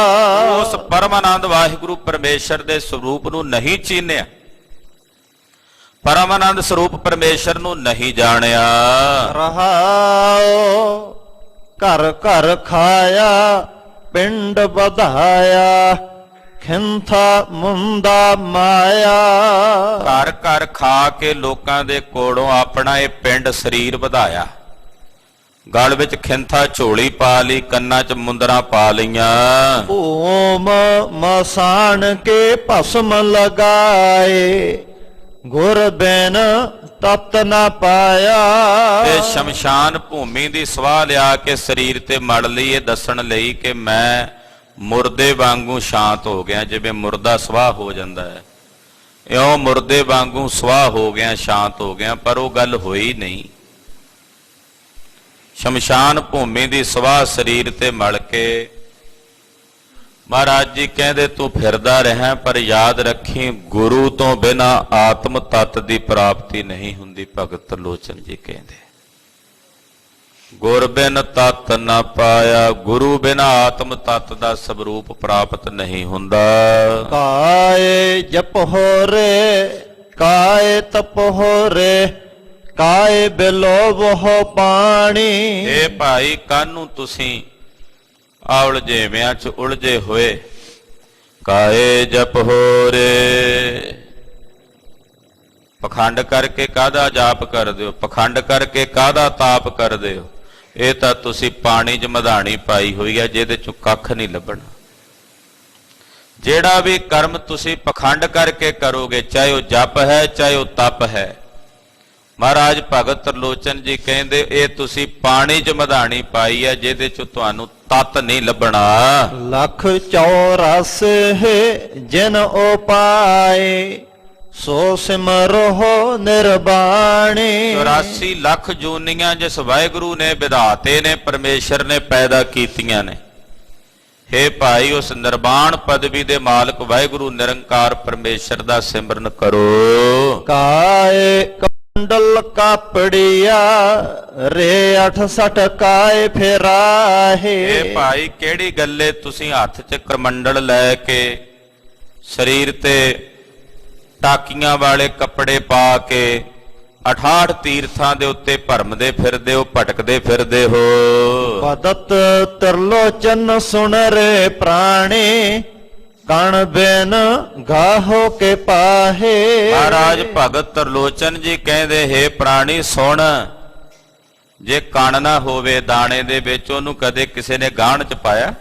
ਉਸ ਪਰਮਾਨੰਦ ਵਾਹਿਗੁਰੂ ਪਰਮੇਸ਼ਰ ਦੇ ਸਰੂਪ ਨੂੰ ਨਹੀਂ ਚੀਨਿਆ, ਪਰਮਾਨੰਦ ਸਰੂਪ ਪਰਮੇਸ਼ਰ ਨੂੰ ਨਹੀਂ ਜਾਣਿਆ। ਰਹਾਉ ਘਰ ਘਰ ਖਾਇਆ ਪਿੰਡ ਵਧਾਇਆ ਖਿੰਥਾ ਮੁੰਦਾ ਮਾਇਆ। ਘਰ ਘਰ ਖਾ ਕੇ ਲੋਕਾਂ ਦੇ ਕੋਲੋਂ ਆਪਣਾ ਇਹ ਪਿੰਡ ਸਰੀਰ ਵਧਾਇਆ, ਗਲ ਵਿੱਚ ਖਿੰਥਾ ਝੋਲੀ ਪਾ ਲਈ, ਕੰਨਾਂ 'ਚ ਮੁੰਦਰਾਂ ਪਾ ਲਈਆਂ। ਓਮ ਮਸਾਨ ਕੇ ਭਸਮ ਲਗਾਏ ਗੁਰ ਬਿਨ ਤਤ ਨਾ ਪਾਇਆ। ਤੇ ਸ਼ਮਸ਼ਾਨ ਭੂਮੀ ਦੀ ਸਵਾਹ ਲਿਆ ਕੇ ਸਰੀਰ ਤੇ ਮੜ ਲਈ, ਇਹ ਦੱਸਣ ਲਈ ਕਿ ਮੈਂ ਮੁਰਦੇ ਵਾਂਗੂ ਸ਼ਾਂਤ ਹੋ ਗਿਆ। ਜਿਵੇਂ ਮੁਰਦਾ ਸਵਾਹ ਹੋ ਜਾਂਦਾ ਹੈ, ਇਉਂ ਮੁਰਦੇ ਵਾਂਗੂ ਸਵਾਹ ਹੋ ਗਿਆ, ਸ਼ਾਂਤ ਹੋ ਗਿਆ। ਪਰ ਉਹ ਗੱਲ ਹੋਈ ਨਹੀਂ। ਸ਼ਮਸ਼ਾਨ ਭੂਮੀ ਦੀ ਸਵਾਹ ਸਰੀਰ ਤੇ ਮਲ ਕੇ ਮਹਾਰਾਜ ਜੀ ਕਹਿੰਦੇ ਤੂੰ ਫਿਰਦਾ ਰਹਿ, ਪਰ ਯਾਦ ਰੱਖੀ ਗੁਰੂ ਤੋਂ ਬਿਨਾ ਆਤਮ ਤਤ ਦੀ ਪ੍ਰਾਪਤੀ ਨਹੀਂ ਹੁੰਦੀ। ਭਗਤ ਤਰਲੋਚਨ ਜੀ ਕਹਿੰਦੇ ਗੁਰ ਬਿਨ ਤਤ ਨਾ ਪਾਇਆ, ਗੁਰੂ ਬਿਨਾ ਆਤਮ ਤਤ ਦਾ ਸਵਰੂਪ ਪ੍ਰਾਪਤ ਨਹੀਂ ਹੁੰਦਾ। ਕਾਏ ਜਪ ਹੋ ਰੇ ਕਾਏ ਤਪ ਹੋ ਰੇ ਕਾਏ ਬਿਲੋਵ ਹੋ ਪਾਣੀ। ਇਹ ਭਾਈ ਕਾਹਨੂੰ ਤੁਸੀਂ ਉਲਝੇਵਿਆਂ 'ਚ ਉਲਝੇ ਹੋਏ? ਕਾਏ ਜਪ ਹੋ ਰੇ, ਪਖੰਡ ਕਰਕੇ ਕਾਹਦਾ ਜਾਪ ਕਰਦੇ ਹੋ? ਪਖੰਡ ਕਰਕੇ ਕਾਹਦਾ ਤਾਪ ਕਰਦੇ ਹੋ? ਇਹ ਤਾਂ ਤੁਸੀਂ ਪਾਣੀ 'ਚ ਮਧਾਣੀ ਪਾਈ ਹੋਈ ਹੈ, ਜਿਹਦੇ 'ਚੋਂ ਕੱਖ ਨਹੀਂ ਲੱਭਣਾ। ਜਿਹੜਾ ਵੀ ਕਰਮ ਤੁਸੀਂ ਪਖੰਡ ਕਰਕੇ ਕਰੋਗੇ, ਚਾਹੇ ਉਹ ਜਪ ਹੈ ਚਾਹੇ ਉਹ ਤਪ ਹੈ, ਮਹਾਰਾਜ ਭਗਤ ਤਰਲੋਚਨ ਜੀ ਕਹਿੰਦੇ ਇਹ ਤੁਸੀਂ ਪਾਣੀ 'ਚ ਮਧਾਣੀ ਪਾਈ ਹੈ, ਜਿਹਦੇ 'ਚ ਤੁਹਾਨੂੰ ਤਤ ਨਹੀਂ ਲੱਭਣਾ। ਲੱਖ 84 ਜਿਨ ਉਪਾਏ ਸੋ ਸਿਮਰੋ ਨਿਰਬਾਣੀ। 84 ਲੱਖ ਜੂਨੀਆਂ ਜਿਸ ਵਾਹਿਗੁਰੂ ਨੇ ਵਿਧਾਤੇ ਨੇ, ਪਰਮੇਸ਼ਰ ਨੇ ਪੈਦਾ ਕੀਤੀਆਂ ਨੇ। ਹੇ ਭਾਈ, ਉਸ ਨਿਰਵਾਣ ਪਦਵੀ ਦੇ ਮਾਲਕ ਵਾਹਿਗੁਰੂ ਨਿਰੰਕਾਰ ਪਰਮੇਸ਼ਰ ਦਾ ਸਿਮਰਨ ਕਰੋ। ਕਾਏ ਕੰਡਲ ਕਾਪੜਿਆ ਰੇ 68 ਕਾਏ ਫੇਰਾਹੇ। ਇਹ ਭਾਈ ਕਿਹੜੀ ਗੱਲੇ ਤੁਸੀਂ ਹੱਥ 'ਚ ਕਰਮੰਡਲ ਲੈ ਕੇ ਸਰੀਰ ਤੇ ਟਾਕੀਆਂ ਵਾਲੇ ਕੱਪੜੇ ਪਾ ਕੇ 68 ਤੀਰਥਾਂ ਦੇ ਉੱਤੇ ਭਰਮਦੇ ਫਿਰਦੇ ਹੋ, ਭਟਕਦੇ ਫਿਰਦੇ ਹੋ। ਭਗਤ ਤਰਲੋਚਨ ਸੁਣ ਰੇ ਪ੍ਰਾਣੇ ਕਣ ਬਿਨ ਗਾਹੋ ਕੇ ਪਾਹੇ। ਮਹਾਰਾਜ ਭਗਤ ਤਰਲੋਚਨ ਜੀ ਕਹਿੰਦੇ ਹੈ ਪ੍ਰਾਣੀ ਸੁਣ, ਜੇ ਕਣ ਨਾ ਹੋਵੇ ਦਾਣੇ ਦੇ ਵਿੱਚ, ਉਹਨੂੰ ਕਦੇ ਕਿਸੇ ਨੇ ਗਾਹਣ 'ਚ ਪਾਇਆ?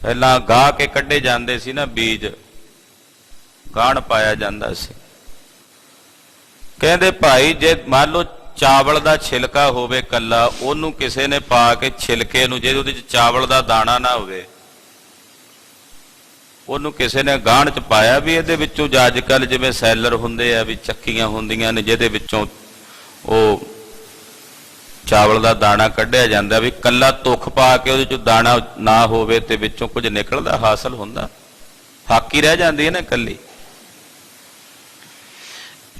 ਪਹਿਲਾਂ ਗਾਹ ਕੇ ਕੱਢੇ ਜਾਂਦੇ ਸੀ ਨਾ ਬੀਜ, ਗਾਹਣ ਪਾਇਆ ਜਾਂਦਾ ਸੀ। ਕਹਿੰਦੇ ਭਾਈ ਜੇ ਮੰਨ ਲਓ ਚਾਵਲ ਦਾ ਛਿਲਕਾ ਹੋਵੇ ਕੱਲਾ, ਉਹਨੂੰ ਕਿਸੇ ਨੇ ਪਾ ਕੇ ਛਿਲਕੇ ਨੂੰ, ਜੇ ਉਹਦੇ 'ਚ ਚਾਵਲ ਦਾ ਦਾਣਾ ਨਾ ਹੋਵੇ, ਉਹਨੂੰ ਕਿਸੇ ਨੇ ਗਾਹਣ ਚ ਪਾਇਆ ਵੀ ਇਹਦੇ ਵਿੱਚੋਂ ਅੱਜ ਕੱਲ੍ਹ ਜਿਵੇਂ ਸੈਲਰ ਹੁੰਦੇ ਆ ਵੀ ਚੱਕੀਆਂ ਹੁੰਦੀਆਂ ਨੇ ਜਿਹਦੇ ਵਿੱਚੋਂ ਉਹ ਚਾਵਲ ਦਾ ਦਾਣਾ ਕੱਢਿਆ ਜਾਂਦਾ, ਵੀ ਕੱਲਾ ਤੁਖ ਪਾ ਕੇ ਉਹਦੇ ਚੋਂ ਦਾਣਾ ਨਾ ਹੋਵੇ ਤੇ ਵਿੱਚੋਂ ਕੁਝ ਨਿਕਲਦਾ ਹਾਸਲ ਹੁੰਦਾ, ਫਾਕੀ ਰਹਿ ਜਾਂਦੀ ਹੈ ਨਾ ਕੱਲੀ।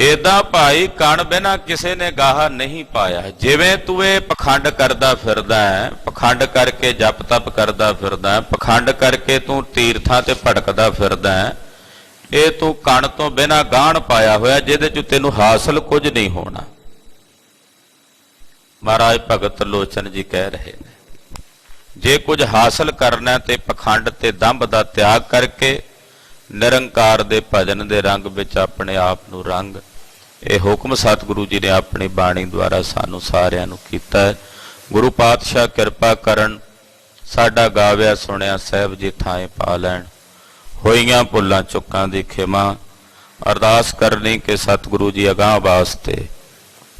ਏਦਾਂ ਭਾਈ ਕਣ ਬਿਨਾ ਕਿਸੇ ਨੇ ਗਾਹਾ ਨਹੀਂ ਪਾਇਆ। ਜਿਵੇਂ ਤੂੰ ਇਹ ਪਖੰਡ ਕਰਦਾ ਫਿਰਦਾ ਹੈ, ਪਖੰਡ ਕਰਕੇ ਜਪ ਤਪ ਕਰਦਾ ਫਿਰਦਾ ਹੈ, ਪਖੰਡ ਕਰਕੇ ਤੂੰ ਤੀਰਥਾਂ ਤੇ ਭਟਕਦਾ ਫਿਰਦਾ ਹੈ, ਇਹ ਤੂੰ ਕਣ ਤੋਂ ਬਿਨਾ ਗਾਹਣ ਪਾਇਆ ਹੋਇਆ ਜਿਹਦੇ ਚ ਤੈਨੂੰ ਹਾਸਲ ਕੁਝ ਨਹੀਂ ਹੋਣਾ। ਮਹਾਰਾਜ ਭਗਤ ਲੋਚਨ ਜੀ ਕਹਿ ਰਹੇ ਨੇ, ਜੇ ਕੁਝ ਹਾਸਲ ਕਰਨਾ ਤੇ ਪਖੰਡ ਤੇ ਦੰਭ ਦਾ ਤਿਆਗ ਕਰਕੇ ਨਿਰੰਕਾਰ ਦੇ ਭਜਨ ਦੇ ਰੰਗ ਵਿੱਚ ਆਪਣੇ ਆਪ ਨੂੰ ਰੰਗ। ਇਹ ਹੁਕਮ ਸਤਿਗੁਰੂ ਜੀ ਨੇ ਆਪਣੀ ਬਾਣੀ ਦੁਆਰਾ ਸਾਨੂੰ ਸਾਰਿਆਂ ਨੂੰ ਕੀਤਾ ਹੈ। ਗੁਰੂ ਪਾਤਸ਼ਾਹ ਕਿਰਪਾ ਕਰਨ, ਸਾਡਾ ਗਾਵਿਆ ਸੁਣਿਆ ਸਾਹਿਬ ਜੀ ਥਾਂ ਪਾ ਲੈਣ। ਹੋਈਆਂ ਭੁੱਲਾਂ ਚੁੱਕਾਂ ਦੀ ਖਿਮਾ। ਅਰਦਾਸ ਕਰਨੀ ਕਿ ਸਤਿਗੁਰੂ ਜੀ ਅਗਾਂਹ ਵਾਸਤੇ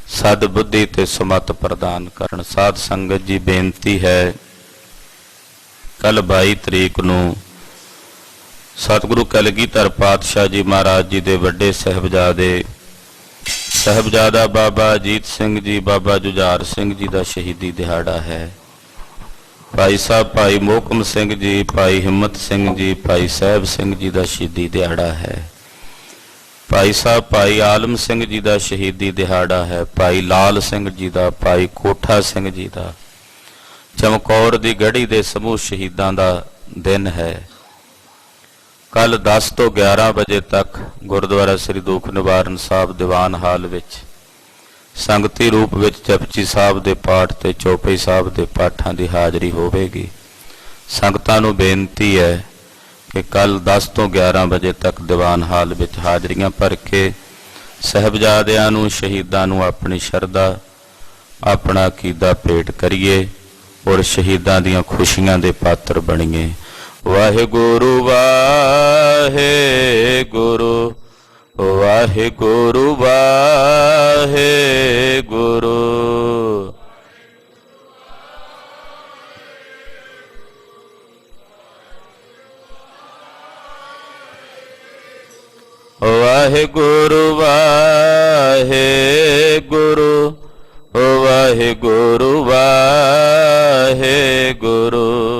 ਸਦ ਬੁੱਧੀ ਤੇ ਸਮਤ ਪ੍ਰਦਾਨ ਕਰਨ। ਸਾਧ ਸੰਗਤ ਜੀ ਬੇਨਤੀ ਹੈ, ਕੱਲ 22 ਤਰੀਕ ਨੂੰ ਸਤਿਗੁਰੂ ਕਲਗੀਧਰ ਪਾਤਸ਼ਾਹ ਜੀ ਮਹਾਰਾਜ ਜੀ ਦੇ ਵੱਡੇ ਸਾਹਿਬਜ਼ਾਦਾ ਬਾਬਾ ਅਜੀਤ ਸਿੰਘ ਜੀ, ਬਾਬਾ ਜੁਝਾਰ ਸਿੰਘ ਜੀ ਦਾ ਸ਼ਹੀਦੀ ਦਿਹਾੜਾ ਹੈ। ਭਾਈ ਸਾਹਿਬ ਭਾਈ ਮੋਹਕਮ ਸਿੰਘ ਜੀ, ਭਾਈ ਹਿੰਮਤ ਸਿੰਘ ਜੀ, ਭਾਈ ਸਾਹਿਬ ਸਿੰਘ ਜੀ ਦਾ ਸ਼ਹੀਦੀ ਦਿਹਾੜਾ ਹੈ। ਭਾਈ ਸਾਹਿਬ ਭਾਈ ਆਲਮ ਸਿੰਘ ਜੀ ਦਾ ਸ਼ਹੀਦੀ ਦਿਹਾੜਾ ਹੈ। ਭਾਈ ਲਾਲ ਸਿੰਘ ਜੀ ਦਾ, ਭਾਈ ਕੋਠਾ ਸਿੰਘ ਜੀ ਦਾ। ਚਮਕੌਰ ਦੀ ਗੜ੍ਹੀ ਦੇ ਸਮੂਹ ਸ਼ਹੀਦਾਂ ਦਾ ਦਿਨ ਹੈ। ਕੱਲ 10 ਤੋਂ 11 ਵਜੇ ਤੱਕ ਗੁਰਦੁਆਰਾ ਸ੍ਰੀ ਦੁੱਖ ਨਿਵਾਰਨ ਸਾਹਿਬ ਦੀਵਾਨ ਹਾਲ ਵਿੱਚ ਸੰਗਤੀ ਰੂਪ ਵਿੱਚ ਜਪਜੀ ਸਾਹਿਬ ਦੇ ਪਾਠ ਤੇ ਚੌਪਈ ਸਾਹਿਬ ਦੇ ਪਾਠਾਂ ਦੀ ਹਾਜ਼ਰੀ ਹੋਵੇਗੀ। ਸੰਗਤਾਂ ਨੂੰ ਬੇਨਤੀ ਹੈ ਕਿ ਕੱਲ 10 ਤੋਂ 11 ਵਜੇ ਤੱਕ ਦੀਵਾਨ ਹਾਲ ਵਿੱਚ ਹਾਜ਼ਰੀਆਂ ਭਰ ਕੇ ਸਾਹਿਬਜ਼ਾਦਿਆਂ ਨੂੰ, ਸ਼ਹੀਦਾਂ ਨੂੰ ਆਪਣੀ ਸ਼ਰਧਾ, ਆਪਣਾ ਅਕੀਦਾ ਭੇਟ ਕਰੀਏ ਔਰ ਸ਼ਹੀਦਾਂ ਦੀਆਂ ਖੁਸ਼ੀਆਂ ਦੇ ਪਾਤਰ ਬਣੀਏ। ਵਾਹਿਗੁਰੂ ਵਾਹਿਗੁਰੂ ਵਾਹਿਗੁਰੂ ਵਾਹਿਗੁਰੂ। ਵਾਹਿਗੁਰੂ ਵਾਹਿਗੁਰੂ ਵਾਹਿਗੁਰੂ ਵਾਹਿਗੁਰੂ।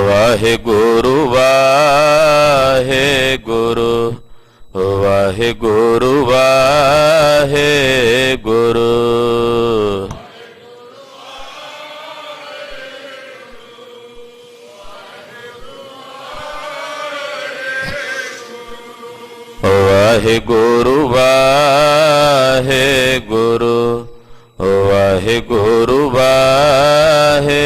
ਵਾਹਿਗੁਰੂ ਵਾਹਿਗੁਰੂ ਵਾਹਿਗੁਰੂ ਵਾਹਿਗੁਰੂ। ਵਾਹਿਗੁਰੂ ਵਾਹਿਗੁਰੂ ਵਾਹਿਗੁਰੂ ਵਾਹਿਗੁਰੂ।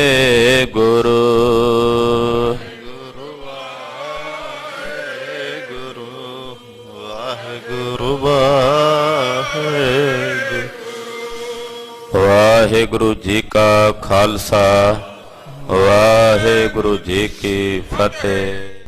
ਵਾਹਿਗੁਰੂ ਜੀ ਕਾ ਖਾਲਸਾ, ਵਾਹਿਗੁਰੂ ਜੀ ਕੀ ਫਤਿਹ।